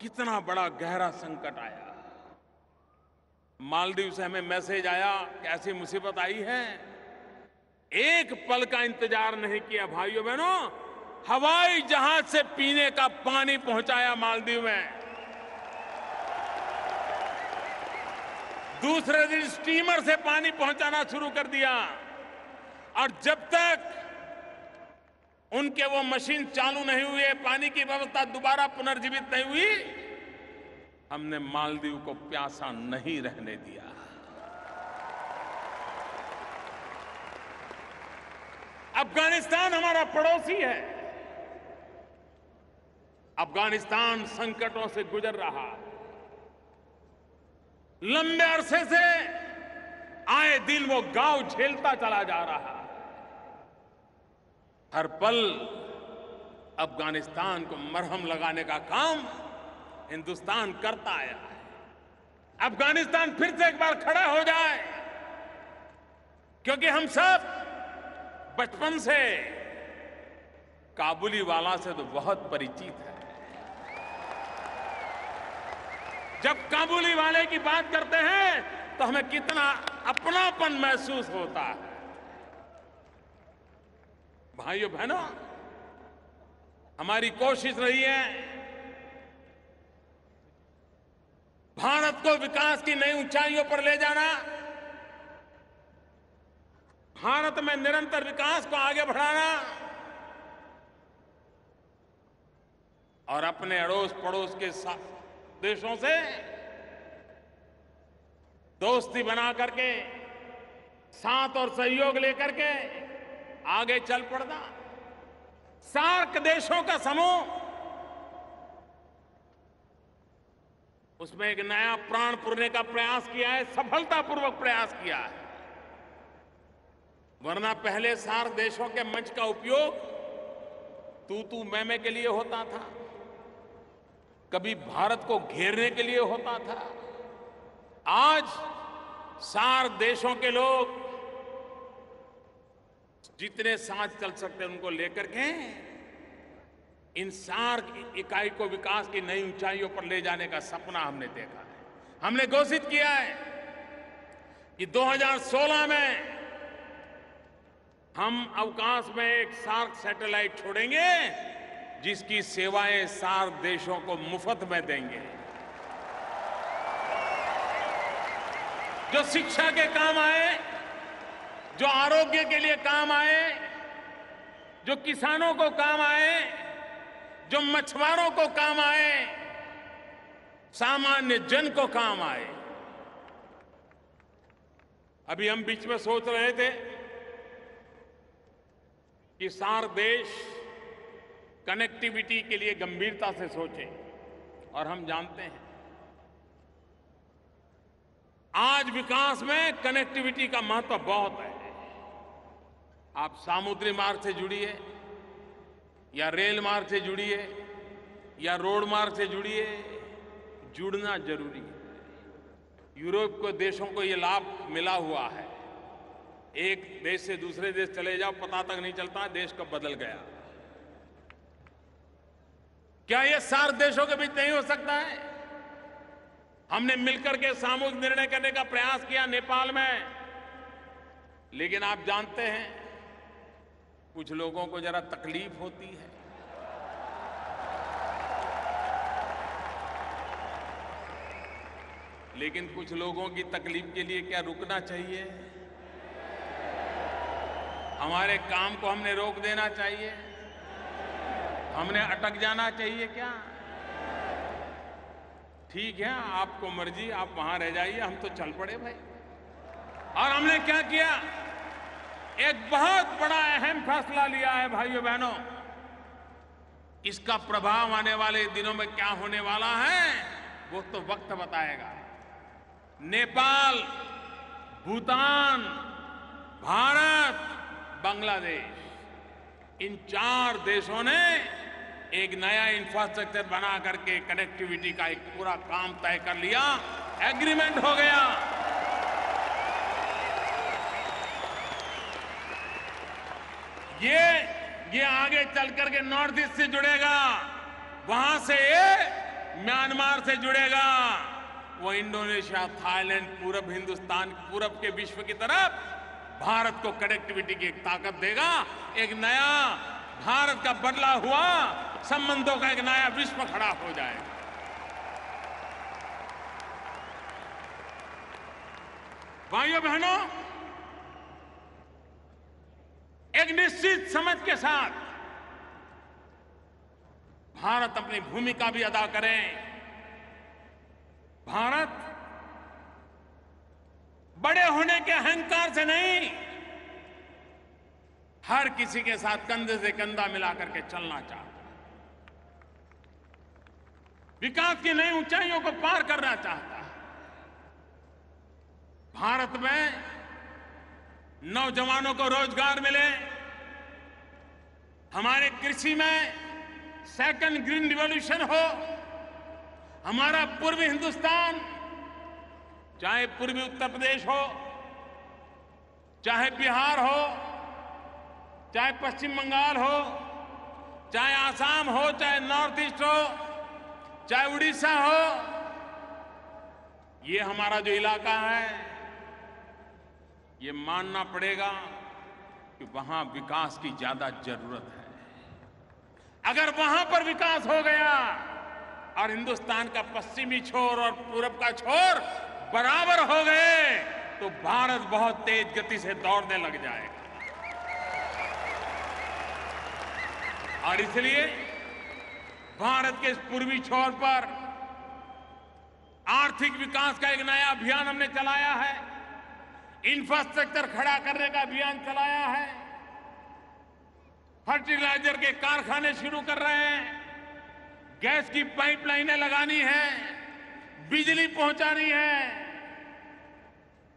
कितना बड़ा गहरा संकट आया। मालदीव से हमें मैसेज आया कि ऐसी मुसीबत आई है। एक पल का इंतजार नहीं किया भाइयों बहनों, हवाई जहाज से पीने का पानी पहुंचाया मालदीव में। दूसरे दिन स्टीमर से पानी पहुंचाना शुरू कर दिया। और जब तक उनके वो मशीन चालू नहीं हुई, पानी की व्यवस्था दोबारा पुनर्जीवित नहीं हुई, हमने मालदीव को प्यासा नहीं रहने दिया। अफगानिस्तान हमारा पड़ोसी है। अफगानिस्तान संकटों से गुजर रहा है। लंबे अरसे से आए दिन वो गांव झेलता चला जा रहा है। हर पल अफगानिस्तान को मरहम लगाने का काम हिंदुस्तान करता आया है। अफगानिस्तान फिर से एक बार खड़ा हो जाए, क्योंकि हम सब बचपन से काबुली वाला से तो बहुत परिचित है। जब काबुली वाले की बात करते हैं तो हमें कितना अपनापन महसूस होता है। भाइयों बहनों, हमारी कोशिश रही है भारत को विकास की नई ऊंचाइयों पर ले जाना, भारत में निरंतर विकास को आगे बढ़ाना और अपने अड़ोस पड़ोस के देशों से दोस्ती बना करके, साथ और सहयोग लेकर के आगे चल पड़ना। सार्क देशों का समूह, उसमें एक नया प्राण पुरने का प्रयास किया है, सफलतापूर्वक प्रयास किया है। वरना पहले सार्क देशों के मंच का उपयोग तू मैं के लिए होता था, कभी भारत को घेरने के लिए होता था। आज सार्क देशों के लोग जितने साथ चल सकते हैं उनको लेकर के इन सार्क इकाई को विकास की नई ऊंचाइयों पर ले जाने का सपना हमने देखा है। हमने घोषित किया है कि 2016 में हम अवकाश में एक सार्क सैटेलाइट छोड़ेंगे, जिसकी सेवाएं सार्क देशों को मुफ्त में देंगे, जो शिक्षा के काम आए, जो आरोग्य के लिए काम आए, जो किसानों को काम आए, जो मछुआरों को काम आए, सामान्य जन को काम आए। अभी हम बीच में सोच रहे थे कि सार्क देश कनेक्टिविटी के लिए गंभीरता से सोचें, और हम जानते हैं आज विकास में कनेक्टिविटी का महत्व बहुत है। आप समुद्री मार्ग से जुड़िए या रेल मार्ग से जुड़िए या रोड मार्ग से जुड़िए, जुड़ना जरूरी है। यूरोप के देशों को ये लाभ मिला हुआ है। एक देश से दूसरे देश चले जाओ, पता तक नहीं चलता देश कब बदल गया। क्या ये सार्क देशों के बीच नहीं हो सकता है? हमने मिलकर के सामूहिक निर्णय करने का प्रयास किया नेपाल में, लेकिन आप जानते हैं कुछ लोगों को जरा तकलीफ होती है। लेकिन कुछ लोगों की तकलीफ के लिए क्या रुकना चाहिए? हमारे काम को हमने रोक देना चाहिए? हमने अटक जाना चाहिए क्या? ठीक है, आपको मर्जी, आप वहां रह जाइए, हम तो चल पड़े भाई। और हमने क्या किया? एक बहुत बड़ा अहम फैसला लिया है भाइयों बहनों। इसका प्रभाव आने वाले दिनों में क्या होने वाला है वो तो वक्त बताएगा। नेपाल, भूटान, भारत, बांग्लादेश, इन 4 देशों ने एक नया इंफ्रास्ट्रक्चर बना करके कनेक्टिविटी का एक पूरा काम तय कर लिया, एग्रीमेंट हो गया। ये आगे चल करके नॉर्थ ईस्ट से जुड़ेगा, वहां से ये म्यांमार से जुड़ेगा, वो इंडोनेशिया, थाईलैंड, पूरब हिंदुस्तान, पूरब के विश्व की तरफ भारत को कनेक्टिविटी की एक ताकत देगा। एक नया भारत का बदला हुआ संबंधों का एक नया विश्व खड़ा हो जाएगा। भाइयों बहनों, एक निश्चित समझ के साथ भारत अपनी भूमिका भी अदा करे। भारत बड़े होने के अहंकार से नहीं, हर किसी के साथ कंधे से कंधा मिलाकर के चलना चाहता है। विकास की नई ऊंचाइयों को पार करना चाहता है। भारत में नौजवानों को रोजगार मिले, हमारे कृषि में सेकंड ग्रीन रिवॉल्यूशन हो, हमारा पूर्वी हिंदुस्तान, चाहे पूर्वी उत्तर प्रदेश हो, चाहे बिहार हो, चाहे पश्चिम बंगाल हो, चाहे आसाम हो, चाहे नॉर्थ ईस्ट हो, चाहे उड़ीसा हो, ये हमारा जो इलाका है, ये मानना पड़ेगा कि वहां विकास की ज्यादा जरूरत है। अगर वहां पर विकास हो गया और हिंदुस्तान का पश्चिमी छोर और पूरब का छोर बराबर हो गए तो भारत बहुत तेज गति से दौड़ने लग जाएगा। और इसलिए भारत के इस पूर्वी छोर पर आर्थिक विकास का एक नया अभियान हमने चलाया है, इंफ्रास्ट्रक्चर खड़ा करने का अभियान चलाया है, फर्टिलाइजर के कारखाने शुरू कर रहे हैं, गैस की पाइपलाइनें लगानी है, बिजली पहुंचानी है।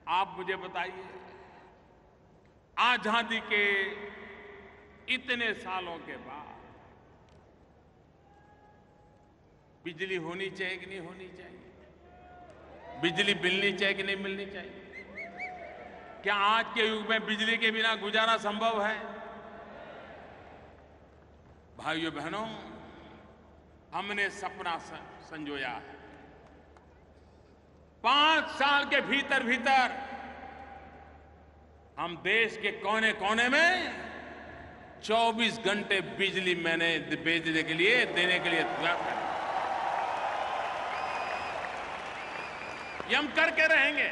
आप मुझे बताइए, आजादी के इतने सालों के बाद बिजली होनी चाहिए कि नहीं होनी चाहिए? बिजली मिलनी चाहिए कि नहीं मिलनी चाहिए? क्या आज के युग में बिजली के बिना गुजारा संभव है? भाइयों बहनों, हमने सपना संजोया है। 5 साल के भीतर भीतर हम देश के कोने कोने में 24 घंटे बिजली मैंने भेजने के लिए, देने के लिए तैयार है। ये हम करके रहेंगे।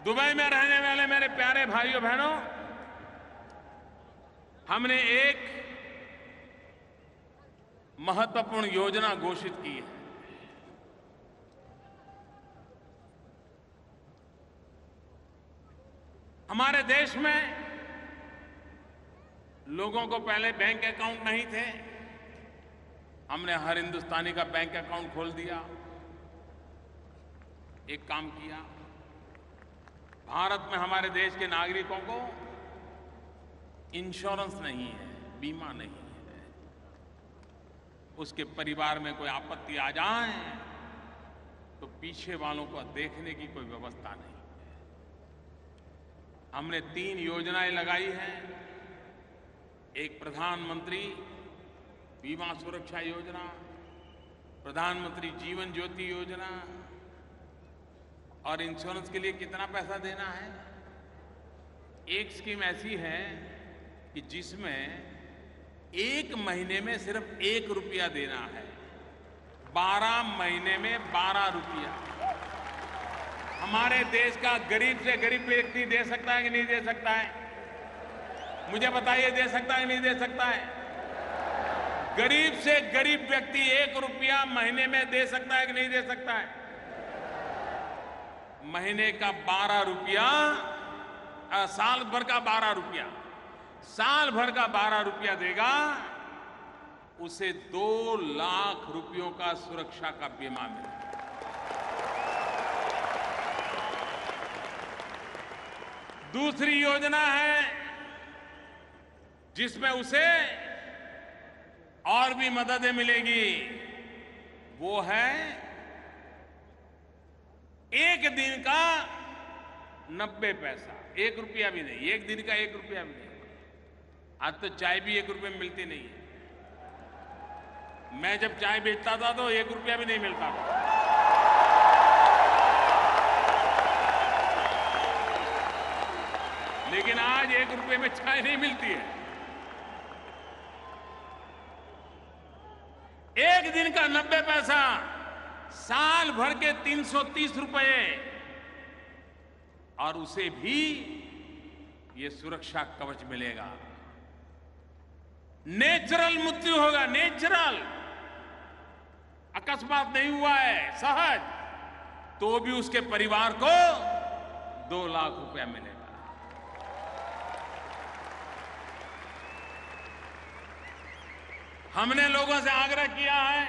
दुबई में रहने वाले मेरे प्यारे भाइयों बहनों, हमने एक महत्वपूर्ण योजना घोषित की है। हमारे देश में लोगों को पहले बैंक अकाउंट नहीं थे, हमने हर हिंदुस्तानी का बैंक अकाउंट खोल दिया। एक काम किया, भारत में हमारे देश के नागरिकों को इंश्योरेंस नहीं है, बीमा नहीं है, उसके परिवार में कोई आपत्ति आ जाए तो पीछे वालों को देखने की कोई व्यवस्था नहीं। हमने 3 योजनाएं लगाई हैं। एक प्रधानमंत्री बीमा सुरक्षा योजना, प्रधानमंत्री जीवन ज्योति योजना, और इंश्योरेंस के लिए कितना पैसा देना है। एक स्कीम ऐसी है कि जिसमें 1 महीने में सिर्फ 1 रुपया देना है, 12 महीने में 12 रुपया। हमारे देश का गरीब से गरीब व्यक्ति दे सकता है कि नहीं दे सकता है? मुझे बताइए, दे सकता है कि नहीं दे सकता है? गरीब से गरीब व्यक्ति 1 रुपया महीने में दे सकता है कि नहीं दे सकता है? महीने का 12 रुपया, साल भर का 12 रुपया, साल भर का 12 रुपया देगा, उसे 2 लाख रुपयों का सुरक्षा का बीमा मिलेगा। दूसरी योजना है जिसमें उसे और भी मददें मिलेगी, वो है 1 दिन का 90 पैसा, 1 रुपया भी नहीं, 1 दिन का 1 रुपया भी नहीं। आज तो चाय भी 1 रुपये में मिलती नहीं है। मैं जब चाय बेचता था तो 1 रुपया भी नहीं मिलता था। लेकिन आज 1 रुपये में चाय नहीं मिलती है। 1 दिन का 90 पैसा, साल भर के 330 रुपए, और उसे भी ये सुरक्षा कवच मिलेगा। नेचुरल मृत्यु होगा, नेचुरल, अकस्मात नहीं हुआ है, सहज, तो भी उसके परिवार को 2 लाख रुपया मिलेगा। हमने लोगों से आग्रह किया है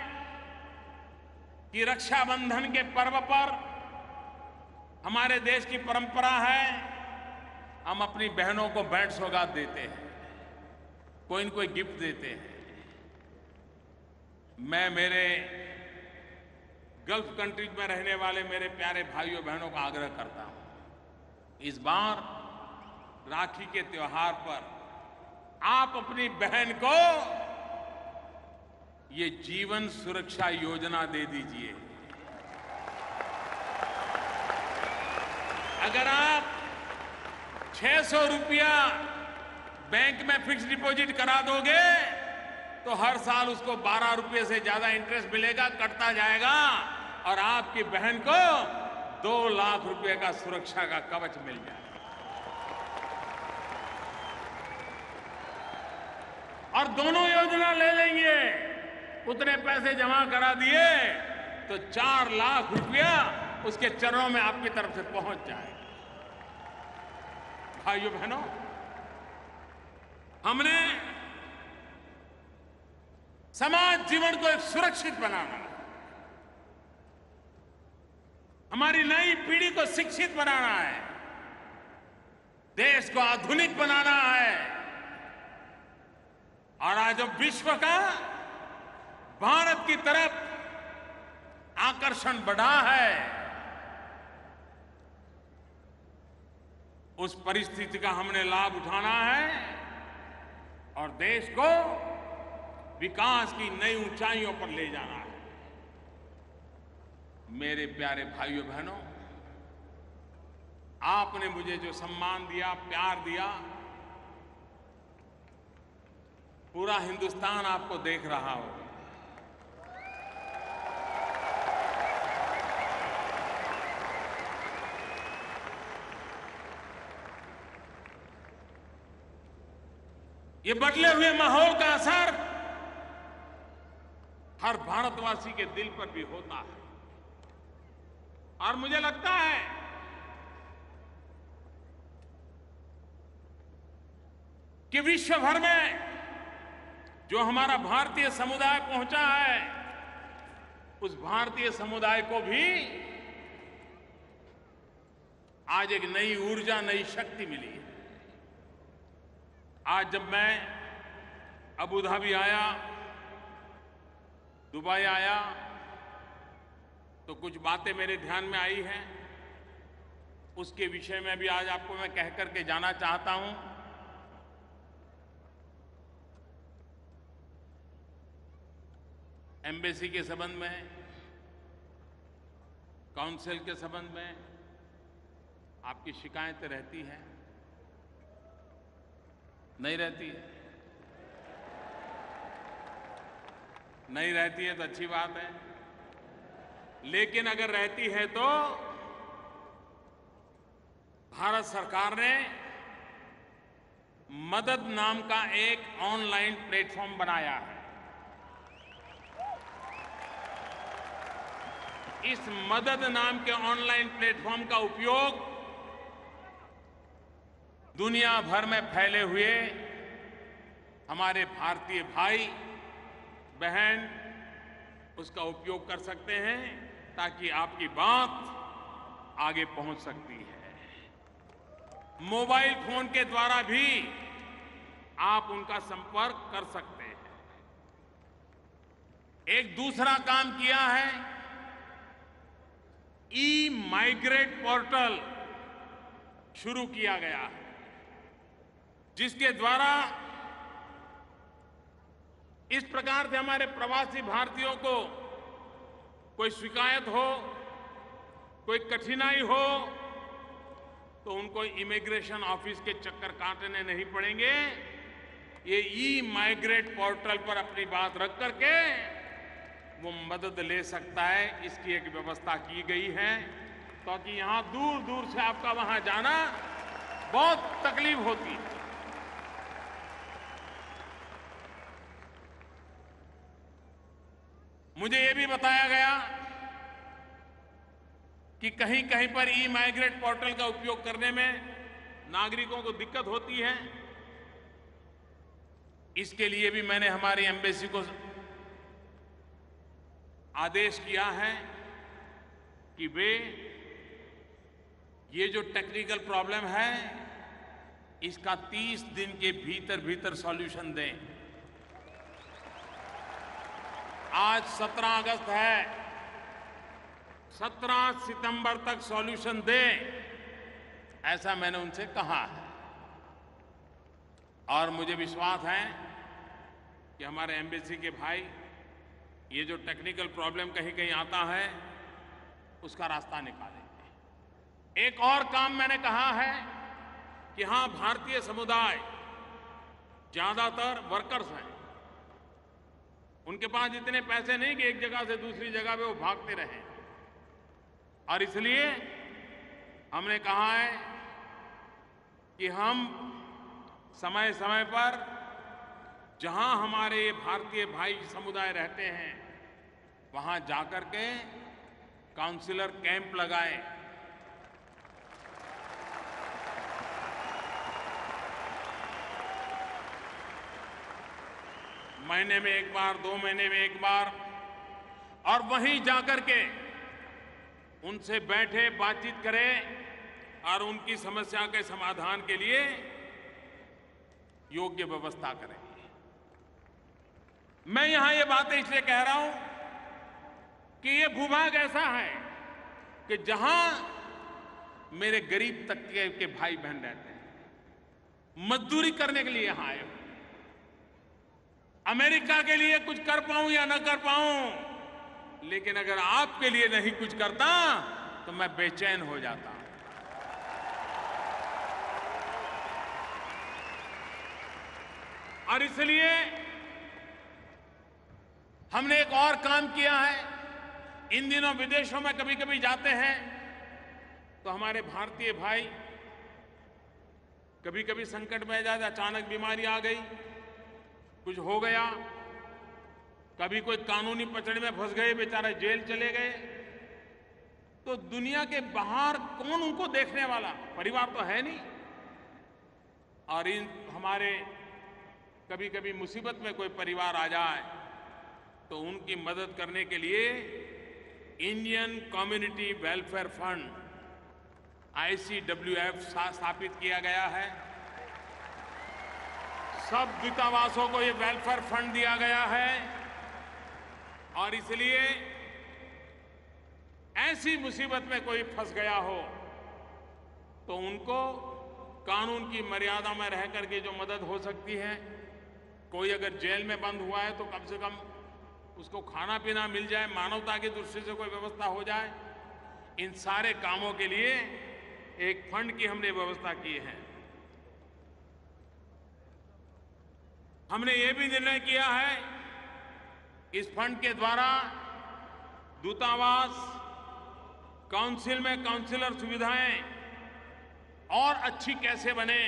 कि रक्षाबंधन के पर्व पर, हमारे देश की परंपरा है, हम अपनी बहनों को भेंट सौगात देते हैं, कोई न कोई गिफ्ट देते हैं। मैं मेरे गल्फ कंट्रीज में रहने वाले मेरे प्यारे भाइयों बहनों का आग्रह करता हूं, इस बार राखी के त्योहार पर आप अपनी बहन को ये जीवन सुरक्षा योजना दे दीजिए। अगर आप 600 रुपया बैंक में फिक्स डिपॉजिट करा दोगे तो हर साल उसको 12 रुपये से ज्यादा इंटरेस्ट मिलेगा, कटता जाएगा, और आपकी बहन को 2 लाख रुपए का सुरक्षा का कवच मिल जाएगा। और दोनों योजना ले लेंगे, उतने पैसे जमा करा दिए तो 4 लाख रुपया उसके चरणों में आपकी तरफ से पहुंच जाएगा। भाइयों बहनों, हमने समाज जीवन को एक सुरक्षित बनाना, हमारी नई पीढ़ी को शिक्षित बनाना है, देश को आधुनिक बनाना है। और आज अब विश्व का भारत की तरफ आकर्षण बढ़ा है, उस परिस्थिति का हमने लाभ उठाना है और देश को विकास की नई ऊंचाइयों पर ले जाना है। मेरे प्यारे भाइयों बहनों, आपने मुझे जो सम्मान दिया, प्यार दिया, पूरा हिंदुस्तान आपको देख रहा होगा। ये बदले हुए माहौल का असर हर भारतवासी के दिल पर भी होता है। और मुझे लगता है कि विश्व भर में जो हमारा भारतीय समुदाय पहुंचा है, उस भारतीय समुदाय को भी आज एक नई ऊर्जा, नई शक्ति मिली है। आज जब मैं अबू धाबी आया, दुबई आया, तो कुछ बातें मेरे ध्यान में आई हैं, उसके विषय में भी आज आपको मैं कह करके जाना चाहता हूं। एम्बेसी के संबंध में, काउंसिल के संबंध में आपकी शिकायतें रहती हैं? नहीं रहती है? नहीं रहती है तो अच्छी बात है, लेकिन अगर रहती है तो भारत सरकार ने मदद नाम का एक ऑनलाइन प्लेटफॉर्म बनाया है। इस मदद नाम के ऑनलाइन प्लेटफॉर्म का उपयोग दुनिया भर में फैले हुए हमारे भारतीय भाई बहन उसका उपयोग कर सकते हैं, ताकि आपकी बात आगे पहुंच सकती है। मोबाइल फोन के द्वारा भी आप उनका संपर्क कर सकते हैं। एक दूसरा काम किया है, ई-माइग्रेट पोर्टल शुरू किया गया है, जिसके द्वारा इस प्रकार से हमारे प्रवासी भारतीयों को कोई शिकायत हो, कोई कठिनाई हो, तो उनको इमिग्रेशन ऑफिस के चक्कर काटने नहीं पड़ेंगे। ये ई-माइग्रेट पोर्टल पर अपनी बात रख करके वो मदद ले सकता है। इसकी एक व्यवस्था की गई है, ताकि यहां दूर दूर से आपका वहां जाना बहुत तकलीफ होती है। मुझे ये भी बताया गया कि कहीं कहीं पर ई-माइग्रेट पोर्टल का उपयोग करने में नागरिकों को दिक्कत होती है। इसके लिए भी मैंने हमारी एम्बेसी को आदेश किया है कि वे ये जो टेक्निकल प्रॉब्लम है इसका 30 दिन के भीतर भीतर सॉल्यूशन दें। आज 17 अगस्त है, 17 सितंबर तक सॉल्यूशन दें, ऐसा मैंने उनसे कहा है। और मुझे विश्वास है कि हमारे एम्बेसी के भाई ये जो टेक्निकल प्रॉब्लम कहीं कहीं आता है उसका रास्ता निकालेंगे। एक और काम मैंने कहा है कि हां, भारतीय समुदाय ज्यादातर वर्कर्स हैं, उनके पास इतने पैसे नहीं कि एक जगह से दूसरी जगह पे वो भागते रहें, और इसलिए हमने कहा है कि हम समय समय पर जहां हमारे भारतीय भाई समुदाय रहते हैं वहां जाकर के काउंसलर कैंप लगाएं। महीने में एक बार, 2 महीने में एक बार, और वहीं जाकर के उनसे बैठे बातचीत करें और उनकी समस्या के समाधान के लिए योग्य व्यवस्था करें। मैं यहां ये बातें इसलिए कह रहा हूं कि ये भूभाग ऐसा है कि जहां मेरे गरीब तबके के भाई बहन रहते हैं, मजदूरी करने के लिए यहां आए हो। अमेरिका के लिए कुछ कर पाऊं या न कर पाऊं, लेकिन अगर आपके लिए नहीं कुछ करता तो मैं बेचैन हो जाता। और इसलिए हमने एक और काम किया है। इन दिनों विदेशों में कभी कभी जाते हैं तो हमारे भारतीय भाई कभी कभी संकट में जाते, अचानक बीमारी आ गई, कुछ हो गया, कभी कोई कानूनी पचड़े में फंस गए, बेचारे जेल चले गए, तो दुनिया के बाहर कौन उनको देखने वाला? परिवार तो है नहीं। और इन हमारे कभी कभी मुसीबत में कोई परिवार आ जाए तो उनकी मदद करने के लिए Indian community welfare fund ICWF स्थापित किया गया है। सब दूतावासों को ये वेलफेयर फंड दिया गया है, और इसलिए ऐसी मुसीबत में कोई फंस गया हो तो उनको कानून की मर्यादा में रह करके जो मदद हो सकती है, कोई अगर जेल में बंद हुआ है तो कम से कम उसको खाना पीना मिल जाए, मानवता की दृष्टि से कोई व्यवस्था हो जाए, इन सारे कामों के लिए एक फंड की हमने व्यवस्था की है। हमने ये भी निर्णय किया है इस फंड के द्वारा दूतावास, काउंसिल में काउंसिलर सुविधाएं और अच्छी कैसे बने,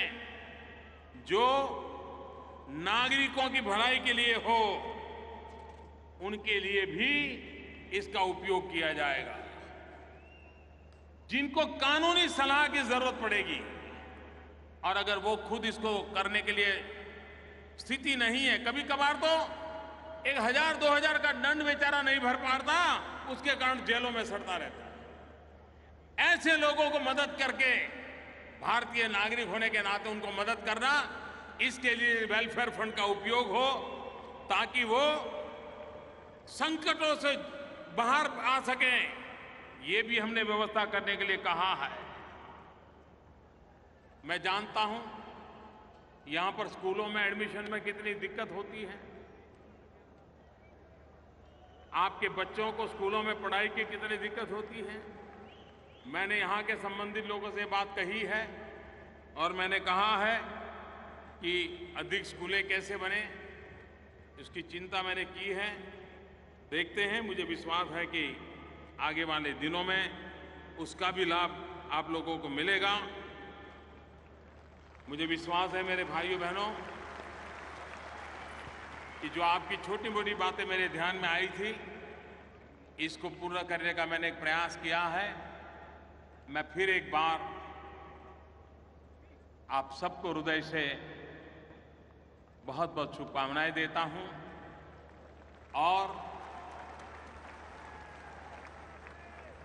जो नागरिकों की भलाई के लिए हो, उनके लिए भी इसका उपयोग किया जाएगा। जिनको कानूनी सलाह की जरूरत पड़ेगी और अगर वो खुद इसको करने के लिए स्थिति नहीं है, कभी कभार तो 1000-2000 का दंड बेचारा नहीं भर पाता, उसके कारण जेलों में सड़ता रहता है। ऐसे लोगों को मदद करके, भारतीय नागरिक होने के नाते उनको मदद करना, इसके लिए वेलफेयर फंड का उपयोग हो, ताकि वो संकटों से बाहर आ सकें। ये भी हमने व्यवस्था करने के लिए कहा है। मैं जानता हूं यहां पर स्कूलों में एडमिशन में कितनी दिक्कत होती है, आपके बच्चों को स्कूलों में पढ़ाई की कितनी दिक्कत होती है। मैंने यहां के संबंधित लोगों से बात कही है और मैंने कहा है कि अधिक स्कूलें कैसे बने, इसकी चिंता मैंने की है। देखते हैं, मुझे विश्वास है कि आगे वाले दिनों में उसका भी लाभ आप लोगों को मिलेगा। मुझे विश्वास है मेरे भाइयों बहनों कि जो आपकी छोटी मोटी बातें मेरे ध्यान में आई थी, इसको पूरा करने का मैंने एक प्रयास किया है। मैं फिर एक बार आप सबको हृदय से बहुत बहुत शुभकामनाएं देता हूं और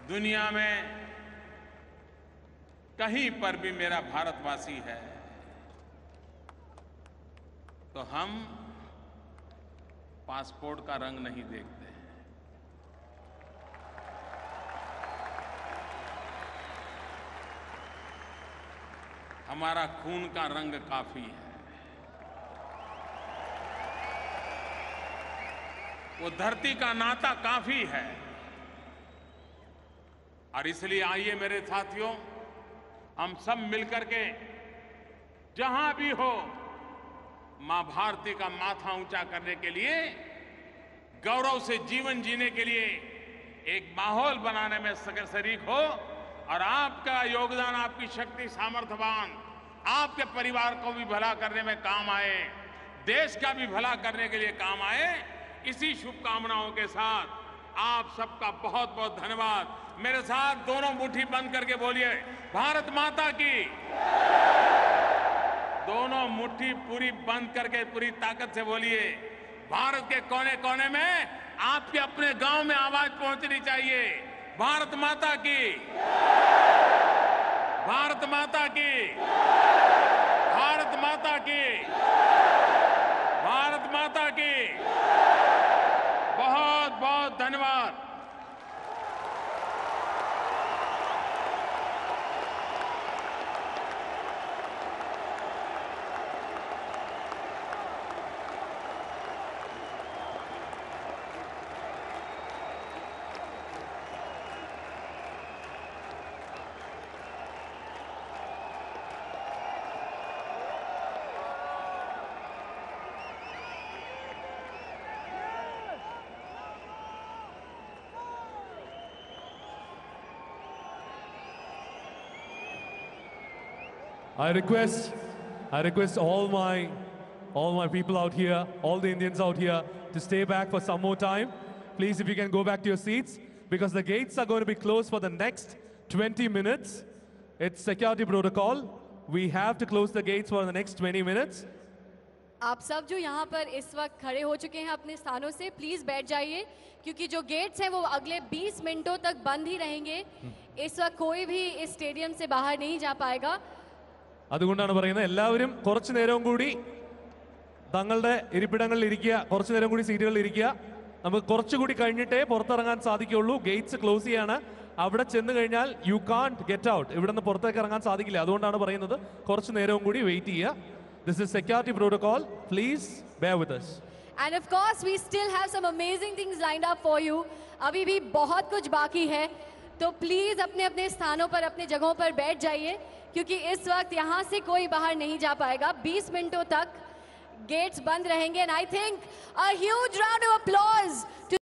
दुनिया में कहीं पर भी मेरा भारतवासी है तो हम पासपोर्ट का रंग नहीं देखते हैं। हमारा खून का रंग काफी है। वो धरती का नाता काफी है। और इसलिए आइए मेरे साथियों, हम सब मिलकर के जहां भी हो, मां भारती का माथा ऊंचा करने के लिए, गौरव से जीवन जीने के लिए एक माहौल बनाने में शरीक हो और आपका योगदान, आपकी शक्ति, सामर्थ्यवान, आपके परिवार को भी भला करने में काम आए, देश का भी भला करने के लिए काम आए। इसी शुभकामनाओं के साथ आप सबका बहुत बहुत धन्यवाद। मेरे साथ दोनों मुट्ठी बंद करके बोलिए, भारत माता की। दोनों मुट्ठी पूरी बंद करके पूरी ताकत से बोलिए। भारत के कोने कोने में आपके अपने गांव में आवाज पहुंचनी चाहिए, भारत माता की, भारत माता की, भारत माता की, भारत माता की। बहुत बहुत धन्यवाद। I request all my people out here, all the Indians out here, to stay back for some more time. Please, if you can go back to your seats, because the gates are going to be closed for the next 20 minutes. It's security protocol. We have to close the gates for the next 20 minutes. आप सब जो यहाँ पर इस वक्त खड़े हो चुके हैं अपने स्थानों से, प्लीज बैठ जाइए, क्योंकि जो गेट्स हैं वो अगले 20 मिनटों तक बंद ही रहेंगे। इस वक्त कोई भी इस स्टेडियम से बाहर नहीं जा पाएगा। അതുകൊണ്ടാണ് പറയുന്നത് എല്ലാവരും കുറച്ചു നേരം കൂടി തങ്ങളുടെ ഇരിപ്പിടങ്ങളിൽ ഇരിക്കുക, കുറച്ചു നേരം കൂടി സീറ്റുകളിൽ ഇരിക്കുക. നമുക്ക് കുറച്ചുകൂടി കഴിഞ്ഞിട്ടേ പുറത്തിറങ്ങാൻ സാധിക്കുള്ളൂ. ഗേറ്റ്സ് ക്ലോസ് ചെയ്യാണ്. അവിടെ ചെന്ന് കഴിഞ്ഞാൽ യു കാൺട്ട് ഗെറ്റ് ഔട്ട്. ഇവിടെ നിന്ന് പുറത്തേക്ക് ഇറങ്ങാൻ സാധിക്കില്ല. അതുകൊണ്ടാണ് പറയുന്നത് കുറച്ചു നേരവും കൂടി വെയിറ്റ് ചെയ്യുക. This is security protocol. Please bear with us. And of course we still have some amazing things lined up for you. अभी भी बहुत कुछ बाकी है, तो प्लीज अपने अपने स्थानों पर, अपने जगहों पर बैठ जाइए, क्योंकि इस वक्त यहाँ से कोई बाहर नहीं जा पाएगा। 20 मिनटों तक गेट्स बंद रहेंगे। And I think a huge round of applause